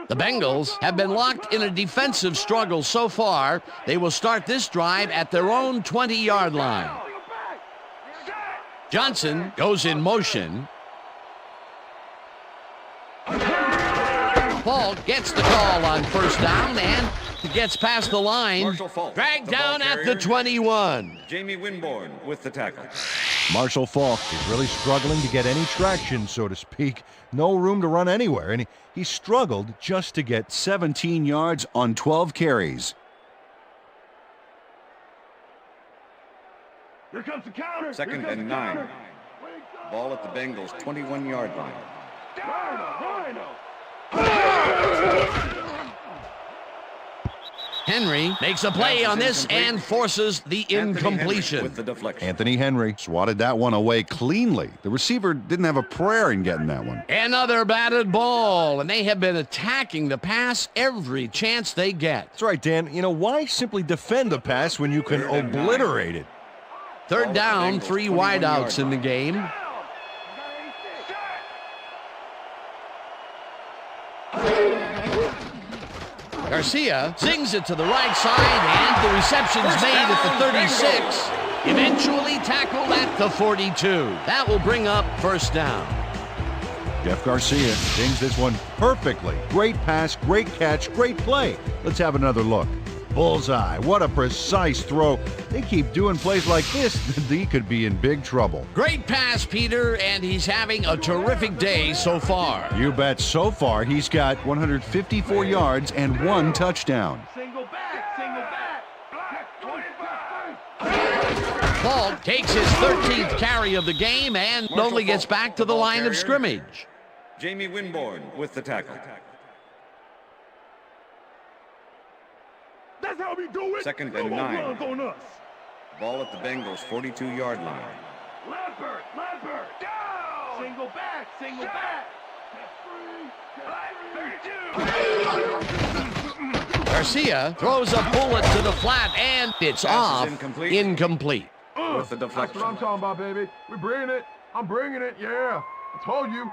The Bengals have been locked in a defensive struggle so far. They will start this drive at their own 20-yard line. Johnson goes in motion. Falk gets the call on first down and gets past the line. Dragged down at the 21. Jamie Winborn with the tackle. Marshall Falk is really struggling to get any traction, so to speak. No room to run anywhere, and he struggled just to get 17 yards on 12 carries. Here comes the counter. Second and 9. Ball at the Bengals' 21-yard line. Henry makes a play on this and forces the incompletion. With the deflection. Anthony Henry swatted that one away cleanly. The receiver didn't have a prayer in getting that one. Another batted ball, and they have been attacking the pass every chance they get. That's right, Dan. You know, why simply defend the pass when you can obliterate it? Third down, 3 wideouts in the game. Garcia sings it to the right side, and the reception's made at the 36. Eventually tackled at the 42. That will bring up first down. Jeff Garcia sings this one perfectly. Great pass, great catch, great play. Let's have another look. Bullseye. What a precise throw. They keep doing plays like this, he could be in big trouble. Great pass, Peter, and he's having a terrific day so far. You bet. So far, he's got 154 yards and 1 touchdown. Single back, single back. Black 25. Falk takes his 13th carry of the game and only gets back to the line of scrimmage. Jamie Winborn with the tackle. That's how we do it. Second No and more 9. runs on us. Ball at the Bengals' 42-yard line. Lampert, down. Single back, single back. Garcia throws a bullet to the flat, and it's off. Incomplete. With the deflection. That's what I'm talking about, baby. We're bringing it. I'm bringing it, yeah. I told you.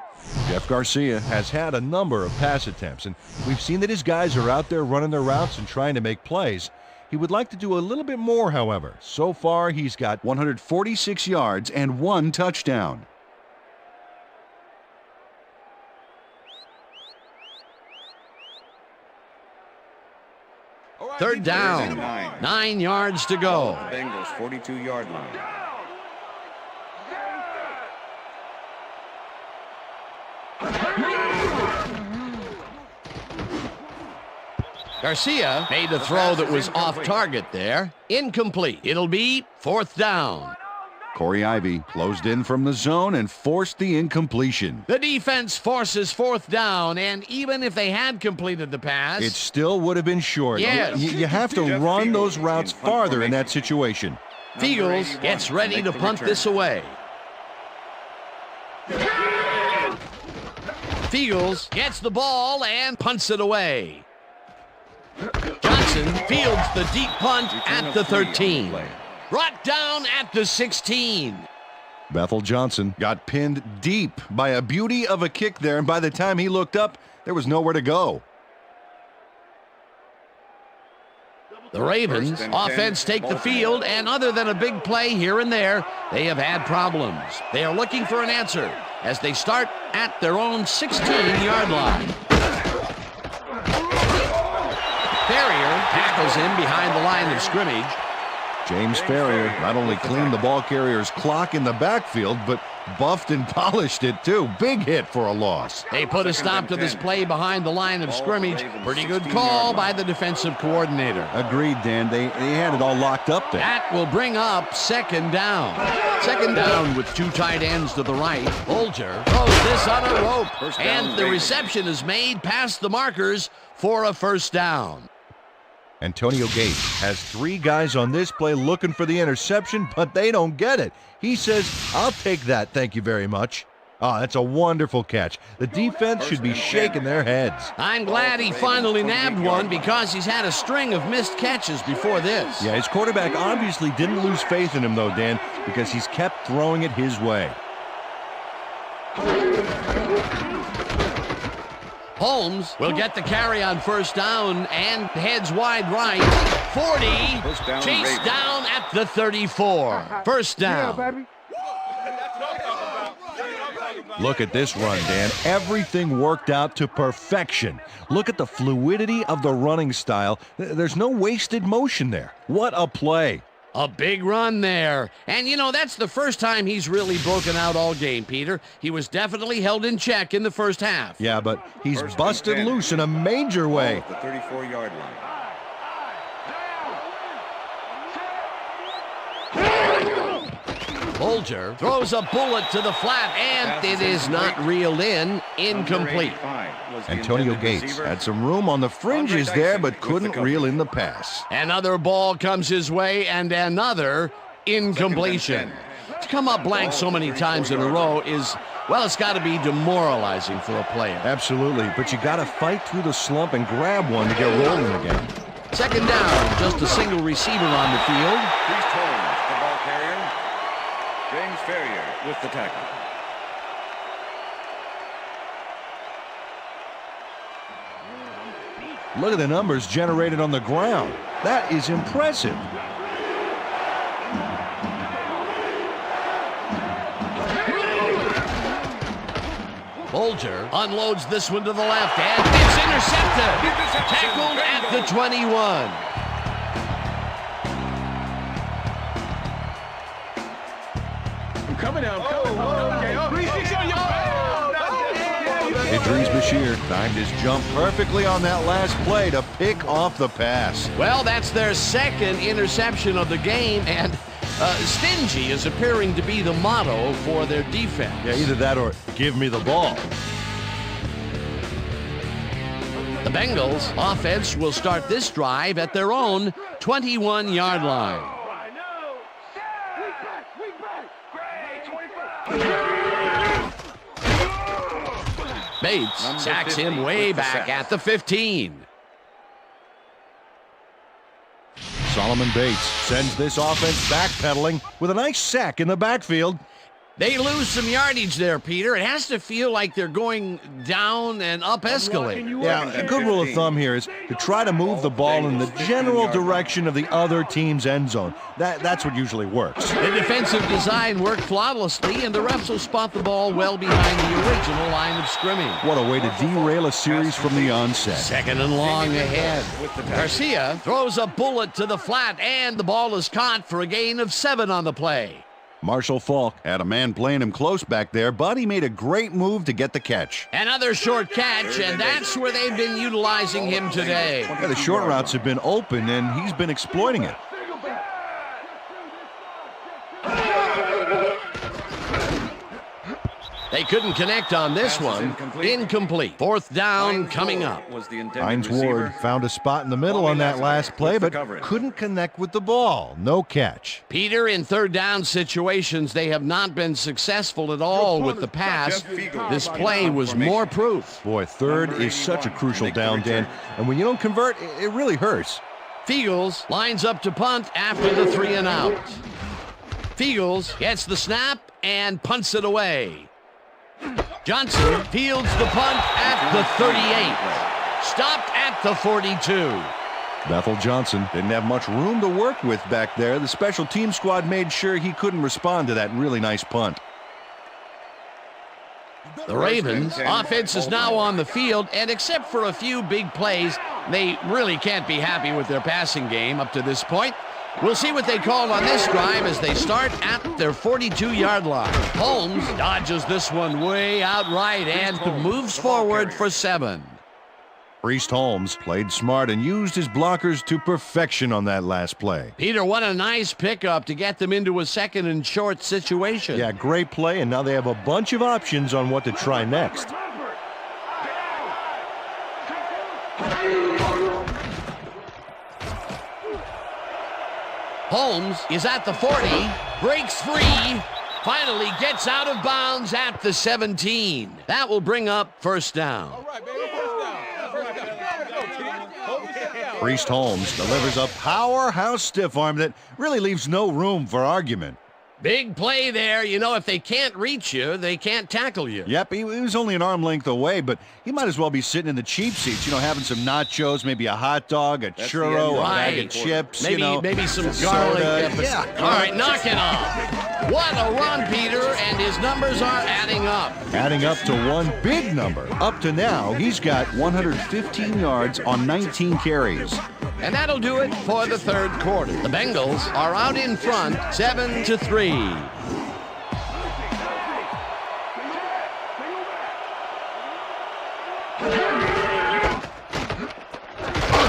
Jeff Garcia has had a number of pass attempts, and we've seen that his guys are out there running their routes and trying to make plays. He would like to do a little bit more, however. So far, he's got 146 yards and 1 touchdown. Third down, 9 yards to go. Bengals 42-yard line. Garcia made a throw that was off target there. Incomplete. It'll be 4th down. Corey Ivy closed in from the zone and forced the incompletion. The defense forces 4th down, and even if they had completed the pass, it still would have been short. Yes. You have to run those routes farther in that situation. Fields gets ready to punt this away. Fields gets the ball and punts it away. Johnson fields the deep punt at the 13. Brought down at the 16. Bethel Johnson got pinned deep by a beauty of a kick there, and by the time he looked up, there was nowhere to go. The Ravens offense take the field, and other than a big play here and there, they have had problems. They are looking for an answer as they start at their own 16-yard line. Ferrier tackles him behind the line of scrimmage. James Ferrier not only cleaned the ball carrier's clock in the backfield, but buffed and polished it too. Big hit for a loss. They put a stop to this play behind the line of scrimmage. Pretty good call by the defensive coordinator. Agreed, Dan. They had it all locked up there. That will bring up 2nd down. 2nd down with 2 tight ends to the right. Bolger throws this on a rope, and the reception is made past the markers for a 1st down. Antonio Gates has 3 guys on this play looking for the interception, but they don't get it. He says, I'll take that, thank you very much. Oh, that's a wonderful catch. The defense should be shaking their heads. I'm glad he finally nabbed one because he's had a string of missed catches before this. Yeah, his quarterback obviously didn't lose faith in him, though, Dan, because he's kept throwing it his way. Holmes will get the carry on first down and heads wide right. 40, chased down at the 34. First down. Look at this run, Dan. Everything worked out to perfection. Look at the fluidity of the running style. There's no wasted motion there. What a play. A big run there. And, you know, that's the first time he's really broken out all game, Peter. He was definitely held in check in the first half. Yeah, but he's busted loose in a major way. The 34-yard line. Bolger throws a bullet to the flat, and it is not reeled in. Incomplete. Antonio Gates had some room on the fringes there, but couldn't reel in the pass. Another ball comes his way, and another incompletion. To come up blank so many times in a row is, well, it's got to be demoralizing for a player. Absolutely, but you got to fight through the slump and grab one to get rolling again. Second down, just a single receiver on the field. Priest Holmes, the ball carrier. James Ferrier with the tackle. Look at the numbers generated on the ground. That is impressive. Bolger unloads this one to the left, and it's intercepted. Tackled at the 21. Coming out. Idris Bashir timed his jump perfectly on that last play to pick off the pass. Well, that's their second interception of the game, and stingy is appearing to be the motto for their defense. Yeah, either that or give me the ball. The Bengals offense will start this drive at their own 21-yard line. Bates sacks him way back at the 15. Solomon Bates sends this offense backpedaling with a nice sack in the backfield. They lose some yardage there, Peter. It has to feel like they're going down and up escalator. Yeah, a good rule of thumb here is to try to move the ball in the general direction of the other team's end zone. That's what usually works. The defensive design worked flawlessly, and the refs will spot the ball well behind the original line of scrimmage. What a way to derail a series from the onset. Second and long ahead. Garcia throws a bullet to the flat, and the ball is caught for a gain of 7 on the play. Marshall Faulk had a man playing him close back there, but he made a great move to get the catch. Another short catch, and that's where they've been utilizing him today. Yeah, the short routes have been open, and he's been exploiting it. They couldn't connect on this one. Incomplete. Fourth down coming up. Hines Ward found a spot in the middle on that last play, but couldn't connect with the ball. No catch. Peter, in third down situations, they have not been successful at all with the pass. This play was more proof. Boy, third is such a crucial down, Dan. And when you don't convert, it really hurts. Fiegels lines up to punt after the 3 and out. Fiegels gets the snap and punts it away. Johnson fields the punt at the 38. Stopped at the 42. Bethel Johnson didn't have much room to work with back there. The special team squad made sure he couldn't respond to that really nice punt. The Ravens offense is now on the field, and except for a few big plays, they really can't be happy with their passing game up to this point. We'll see what they call on this drive as they start at their 42-yard line. Holmes dodges this one way out right and moves forward for 7. Priest Holmes played smart and used his blockers to perfection on that last play. Peter, what a nice pickup to get them into a second and short situation. Yeah, great play, and now they have a bunch of options on what to try next. Holmes is at the 40, breaks free, finally gets out of bounds at the 17. That will bring up first down. All right, baby, first down. First down. Go, kid. Hold yourself down. Priest Holmes delivers a powerhouse stiff arm that really leaves no room for argument. Big play there. You know, if they can't reach you, they can't tackle you. Yep, he was only an arm length away, but he might as well be sitting in the cheap seats, having some nachos, maybe a hot dog, a churro, a bag of chips, maybe some garlic. Yeah. All right, knock it off. What a run, Peter, and his numbers are adding up. Adding up to one big number. Up to now, he's got 115 yards on 19 carries. And that'll do it for the third quarter. The Bengals are out in front, 7-3.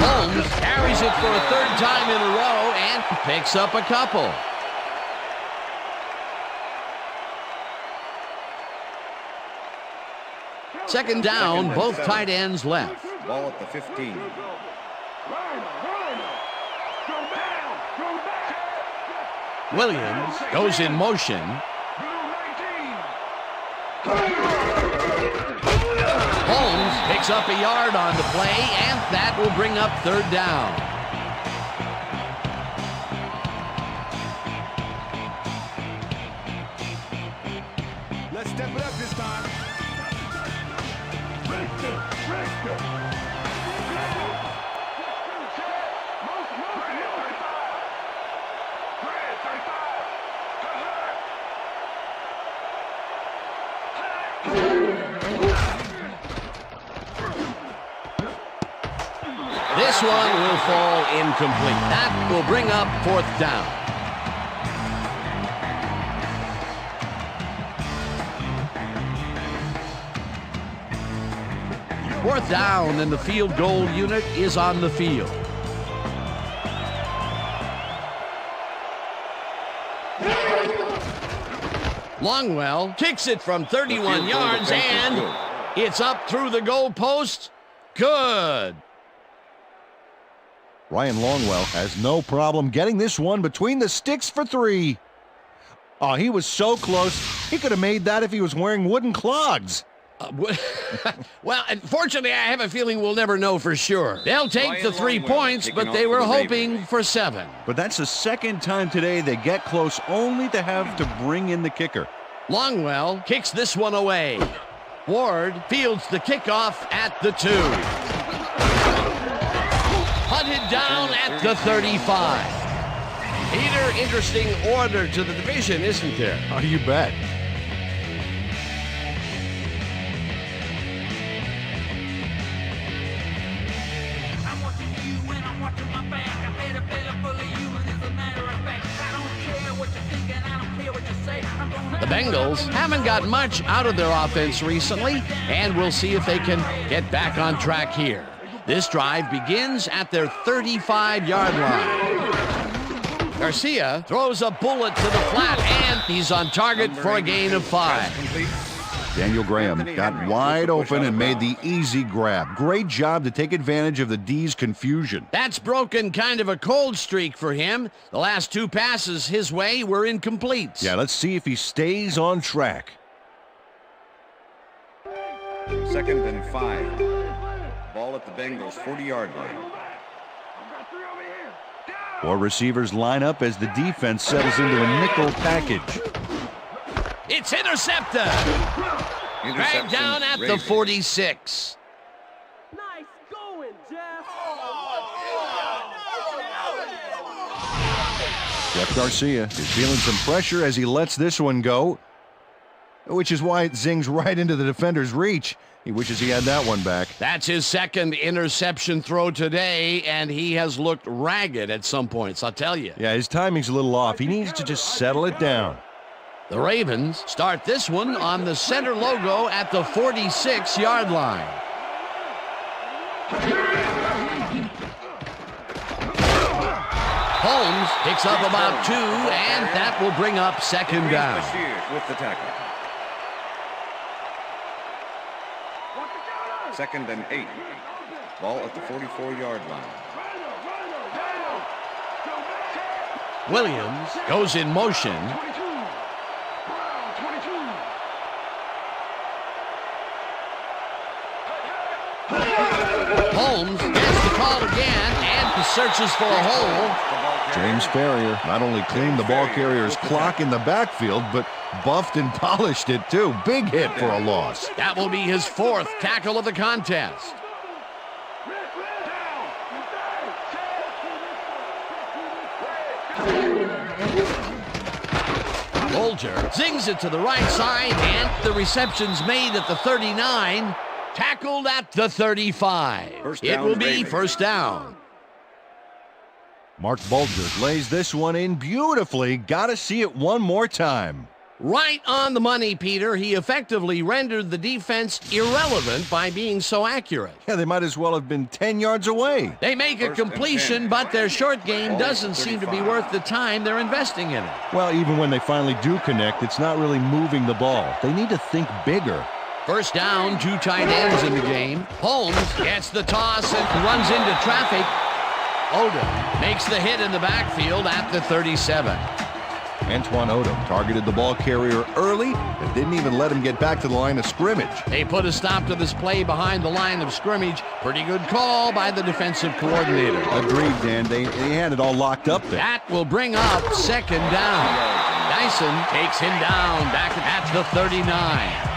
Holmes carries it for a third time in a row and picks up a couple. Second down, both tight ends left. Ball at the 15. Williams goes in motion. Holmes picks up a yard on the play, and that will bring up third down. Let's step it up this time. This one will fall incomplete. That will bring up fourth down. Fourth down, and the field goal unit is on the field. Longwell kicks it from 31 yards, and it's up through the goalpost. Good. Ryan Longwell has no problem getting this one between the sticks for 3. Oh, he was so close. He could have made that if he was wearing wooden clogs. Well, unfortunately, I have a feeling we'll never know for sure. They'll take the 3 points, but they were hoping for 7. But that's the second time today they get close, only to have to bring in the kicker. Longwell kicks this one away. Ward fields the kickoff at the 2. Hunted down at the 35. Peter, interesting order to the division, isn't there? Oh, you bet. The Bengals haven't got much out of their offense recently, and we'll see if they can get back on track here. This drive begins at their 35-yard line. Garcia throws a bullet to the flat, and he's on target for a gain of 5. Daniel Graham got wide open and made the easy grab. Great job to take advantage of the D's confusion. That's broken kind of a cold streak for him. The last 2 passes his way were incomplete. Yeah, let's see if he stays on track. 2nd and 5. Ball at the Bengals 40-yard line. 4 receivers line up as the defense settles into a nickel package. It's intercepted. Dragged down at the 46. Nice going, Jeff. Jeff Garcia is feeling some pressure as he lets this one go, which is why it zings right into the defender's reach. He wishes he had that one back. That's his second interception throw today, and he has looked ragged at some points, I'll tell you. Yeah, his timing's a little off. He needs to just settle it down. The Ravens start this one on the center logo at the 46-yard line. Holmes picks up about 2, and that will bring up second down. With the tackle. 2nd and 8. Ball at the 44-yard line. Williams goes in motion. again, and searches for a hole. James Ferrier not only cleaned the ball carrier's clock in the backfield, but buffed and polished it too. Big hit for a loss. That will be his 4th tackle of the contest. Bolger zings it to the right side, and the reception's made at the 39, tackled at the 35. It will be first down. Mark Bulger lays this one in beautifully. Gotta see it one more time. Right on the money, Peter. He effectively rendered the defense irrelevant by being so accurate. Yeah, they might as well have been 10 yards away. They make a completion, but their short game doesn't seem to be worth the time they're investing in it. Well, even when they finally do connect, it's not really moving the ball. They need to think bigger. First down, 2 tight ends in the game. Holmes gets the toss and runs into traffic. Odom makes the hit in the backfield at the 37. Antoine Odom targeted the ball carrier early and didn't even let him get back to the line of scrimmage. They put a stop to this play behind the line of scrimmage. Pretty good call by the defensive coordinator. Agreed, Dan. They had it all locked up there. That will bring up second down. Dyson takes him down back at the 39.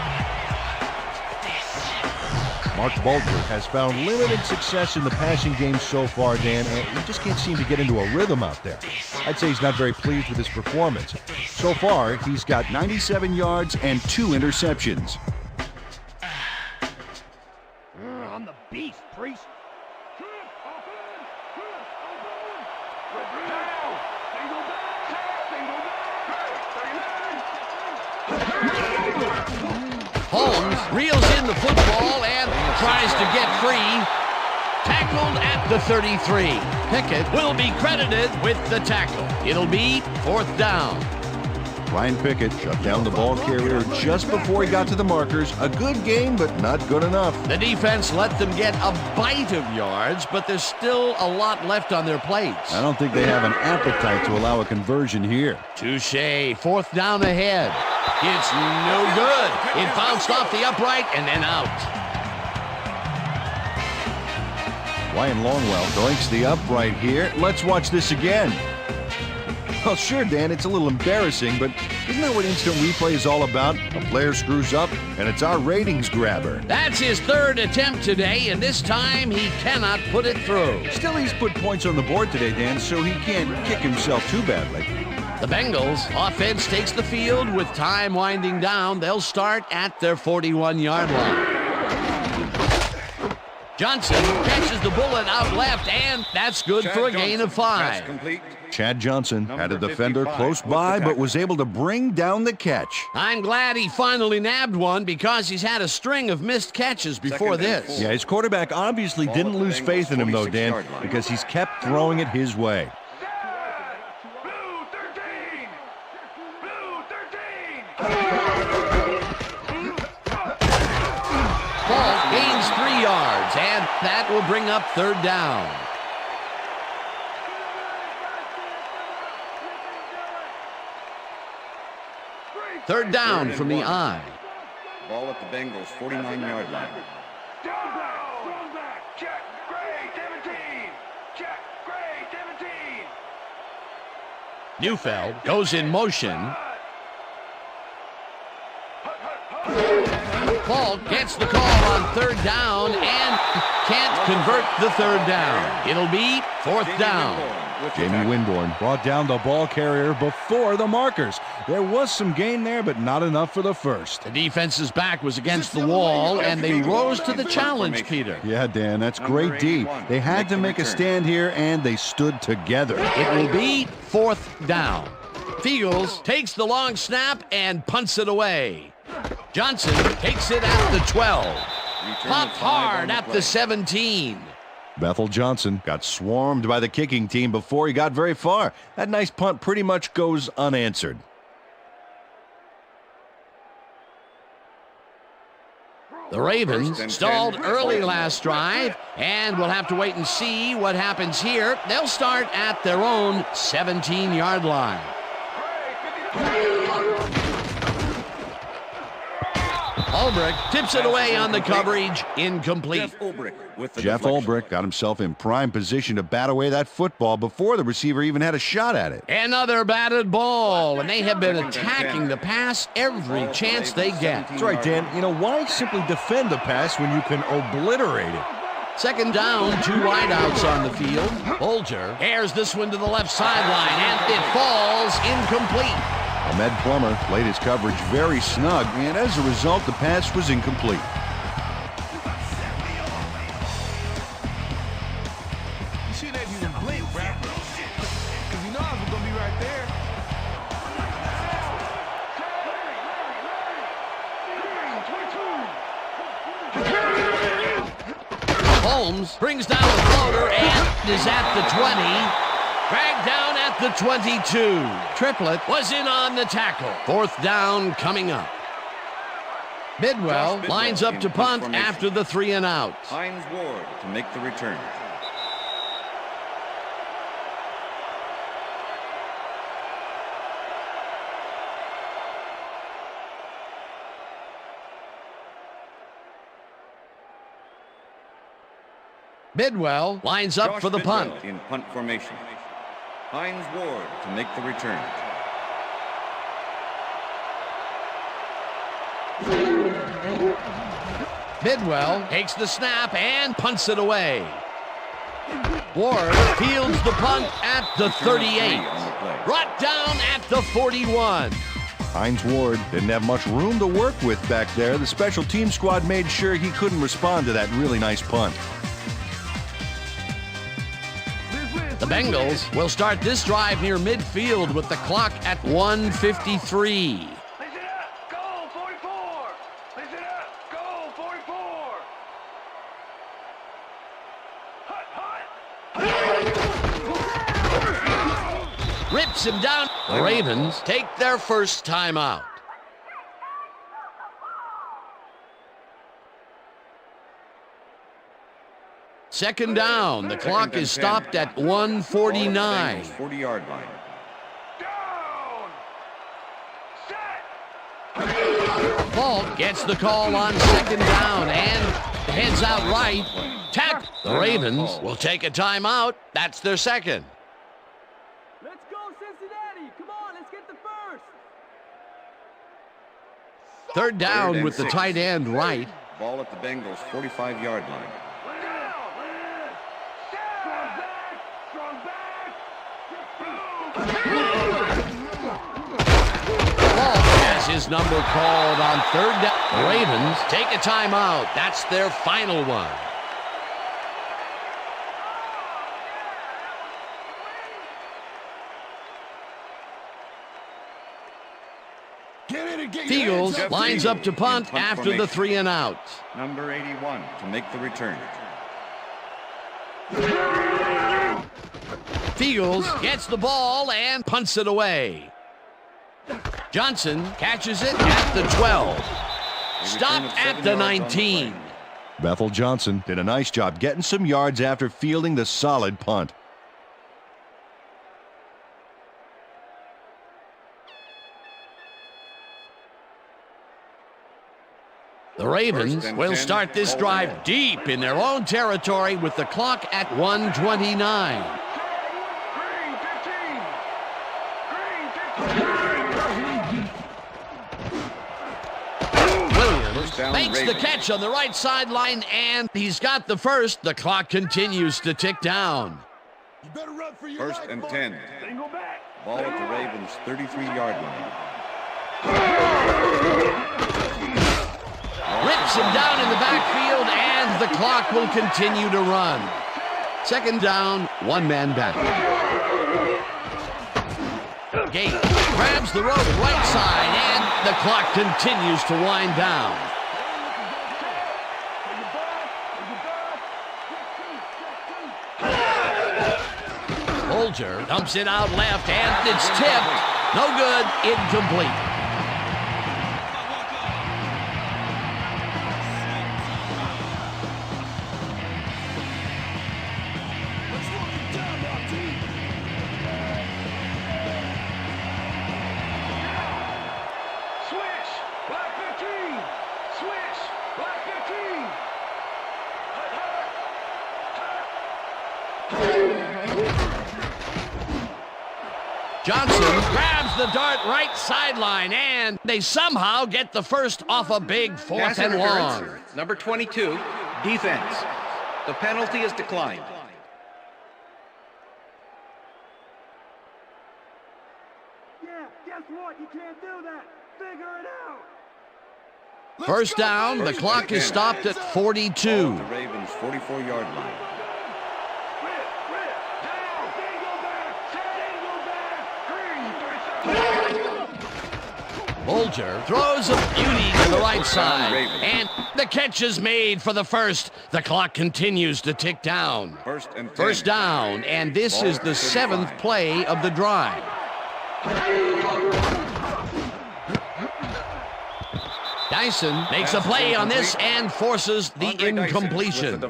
Mark Bulger has found limited success in the passing game so far, Dan, and he just can't seem to get into a rhythm out there. I'd say he's not very pleased with his performance. So far, he's got 97 yards and 2 interceptions. I'm the beast, Priest. Holmes reels in the football and tries to get free. Tackled at the 33. Pickett will be credited with the tackle. It'll be 4th down. Ryan Pickett shut down the ball carrier just before he got to the markers. A good game, but not good enough. The defense let them get a bite of yards, but there's still a lot left on their plates. I don't think they have an appetite to allow a conversion here. Touche. 4th down ahead. It's no good. It bounced off the upright and then out. Ryan Longwell doinks the upright here. Let's watch this again. Well, sure, Dan, it's a little embarrassing, but isn't that what instant replay is all about? A player screws up, and it's our ratings grabber. That's his 3rd attempt today, and this time he cannot put it through. Still, he's put points on the board today, Dan, so he can't kick himself too badly. The Bengals offense takes the field with time winding down. They'll start at their 41-yard line. Johnson catches the bullet out left, and that's good for a gain of 5. Chad Johnson had a defender close by, but was able to bring down the catch. I'm glad he finally nabbed one because he's had a string of missed catches before this. Yeah, his quarterback obviously didn't lose faith in him, though, Dan, because he's kept throwing it his way. Ball gains 3 yards, and that will bring up 3rd down. Third down from the I. Ball at the Bengals' 49-yard line. Check, Gray, 17. Check, Gray, 17. Neufeld goes in motion. Paul gets the call on 3rd down and can't convert the 3rd down. It'll be 4th down. Jamie Winborn brought down the ball carrier before the markers. There was some gain there, but not enough for the first. The defense's back was against the wall, and they rose to the challenge, Peter. Yeah, Dan, that's great D. They had to make a stand here, and they stood together. It will be 4th down. Fields takes the long snap and punts it away. Johnson takes it at the 12. Popped hard at the 17. Bethel Johnson got swarmed by the kicking team before he got very far. That nice punt pretty much goes unanswered. The Ravens stalled early last drive, and we'll have to wait and see what happens here. They'll start at their own 17-yard line. Ulbrich tips it away on the coverage. Incomplete. Jeff Ulbrich got himself in prime position to bat away that football before the receiver even had a shot at it. Another batted ball, and they have been attacking the pass every chance they get. That's right, Dan. You know, why simply defend the pass when you can obliterate it? Second down, 2 wideouts on the field. Bolger airs this one to the left sideline, and it falls incomplete. Ahmed Plummer played his coverage very snug, and as a result, the pass was incomplete. You shouldn't have even blinked, bro. Because you know I was going to be right there. Holmes brings down the floater and is at the 20. Dragged down at the 22. Triplett was in on the tackle. Fourth down coming up. Bidwell lines up to punt after the 3 and out. Hines Ward to make the return. Bidwell lines up for the punt. In punt formation. Hines Ward to make the return. Bidwell takes the snap and punts it away. Ward fields the punt at the 38. Brought down at the 41. Hines Ward didn't have much room to work with back there. The special team squad made sure he couldn't respond to that really nice punt. The Bengals will start this drive near midfield with the clock at 1:53. Listen up, goal 44. Listen up, goal 44. Hut. Rips him down. The Ravens take their first timeout. Second down. The clock is stopped at 1:49. 40-yard line. Down. Set. Falk gets the call on second down and heads out right. Tackle. The Ravens will take a timeout. That's their second. Let's go, Cincinnati. Come on, let's get the first. Third down with the tight end right. Ball at the Bengals' 45-yard line. Falk has his number called on third down. The Ravens take a timeout. That's their final one. Fields lines up to punt after the 3 and out. Number 81 to make the return. Fields gets the ball and punts it away. Johnson catches it at the 12. Stopped at the 19. Bethel Johnson did a nice job getting some yards after fielding the solid punt. The Ravens will start this drive deep in their own territory with the clock at 1:29. Williams makes the catch on the right sideline, and he's got the first. The clock continues to tick down. First and 10. Ball at the Ravens' 33-yard line. Rips him down in the backfield, and the clock will continue to run. Second down, one man back. Gate grabs the rope right side, and the clock continues to wind down. Bolger dumps it out left, and it's tipped. No good, incomplete. Switch. Black 15. Switch. Johnson grabs the dart right sideline, and they somehow get the first off a big 4th and long. Number 22, defense. The penalty is declined. Yeah, guess what? You can't do that. Figure it out. First down, the clock is stopped at 42. Ball at the Ravens' 44-yard line. Bolger throws a beauty to the right side, and the catch is made for the first. The clock continues to tick down. First down, and this is the 7th play of the drive. Dyson makes a play on this and forces the incompletion.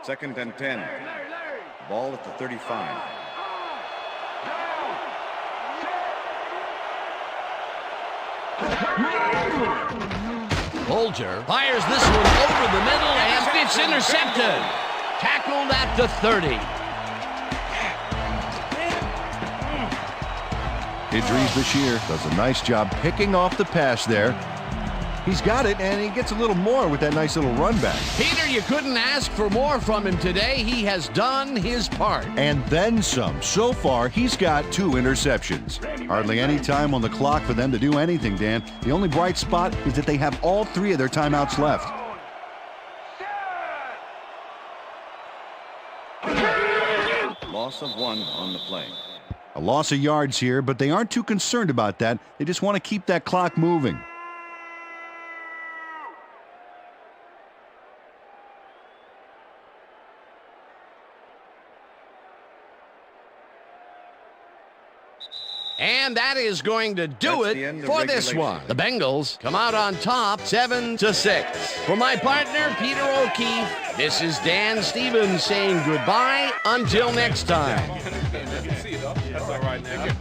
Second and 10. Ball at the 35. Bolger fires this one over the middle, and it's intercepted. Tackled at the 30. Idris Bashir does a nice job picking off the pass there. He's got it, and he gets a little more with that nice little run back. Peter, you couldn't ask for more from him today. He has done his part. And then some. So far, he's got 2 interceptions. Hardly any time on the clock for them to do anything, Dan. The only bright spot is that they have all 3 of their timeouts left. Loss of 1 on the play. A loss of yards here, but they aren't too concerned about that. They just want to keep that clock moving. And that is going to do it for this one. The Bengals come out on top 7-6. For my partner, Peter O'Keefe, this is Dan Stevens saying goodbye until next time. That's all right now.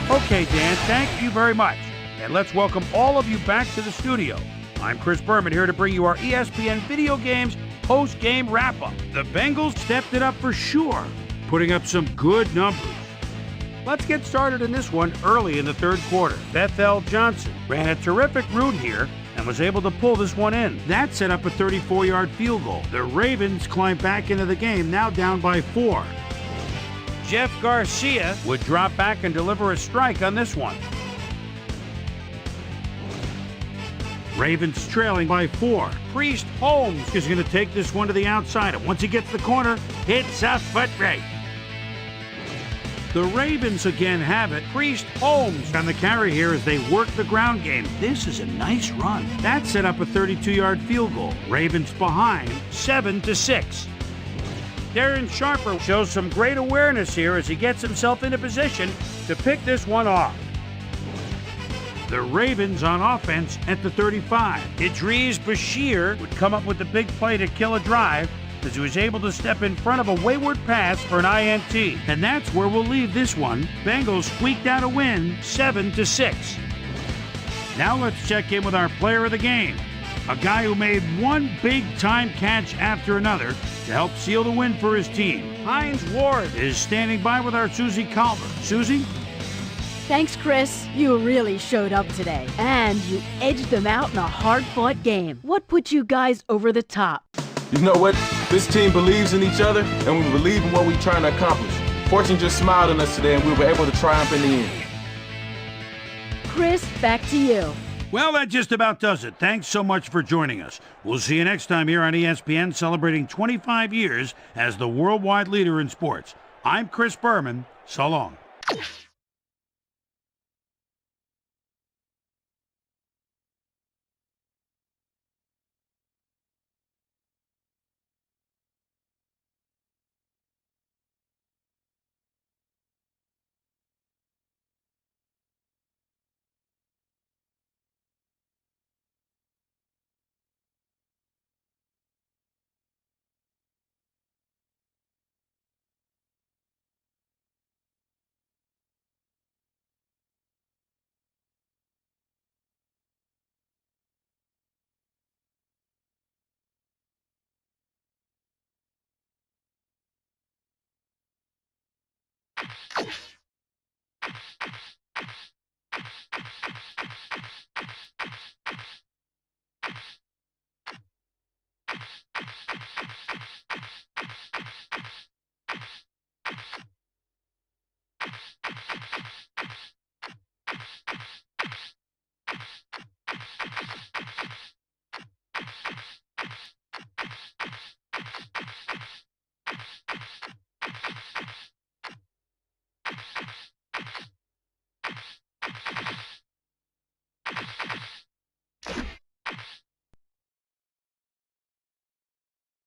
Okay, Dan, thank you very much. And let's welcome all of you back to the studio. I'm Chris Berman here to bring you our ESPN Video Games post-game wrap-up. The Bengals stepped it up for sure, putting up some good numbers. Let's get started in this one early in the 3rd quarter. Bethel Johnson ran a terrific route here and was able to pull this one in. That set up a 34-yard field goal. The Ravens climbed back into the game, now down by 4. Jeff Garcia would drop back and deliver a strike on this one. Ravens trailing by 4. Priest Holmes is going to take this one to the outside, and once he gets the corner, hits a foot race. The Ravens again have it. Priest Holmes on the carry here as they work the ground game. This is a nice run. That set up a 32-yard field goal. Ravens behind 7-6. Darren Sharper shows some great awareness here as he gets himself into position to pick this one off. The Ravens on offense at the 35. Idris Bashir would come up with the big play to kill a drive as he was able to step in front of a wayward pass for an INT. And that's where we'll leave this one. Bengals squeaked out a win, 7-6. Now let's check in with our player of the game. A guy who made one big-time catch after another to help seal the win for his team. Hines Ward is standing by with our Susie Calver. Susie? Thanks, Chris. You really showed up today. And you edged them out in a hard-fought game. What put you guys over the top? You know what? This team believes in each other, and we believe in what we're trying to accomplish. Fortune just smiled on us today, and we were able to triumph in the end. Chris, back to you. Well, that just about does it. Thanks so much for joining us. We'll see you next time here on ESPN, celebrating 25 years as the worldwide leader in sports. I'm Chris Berman. So long.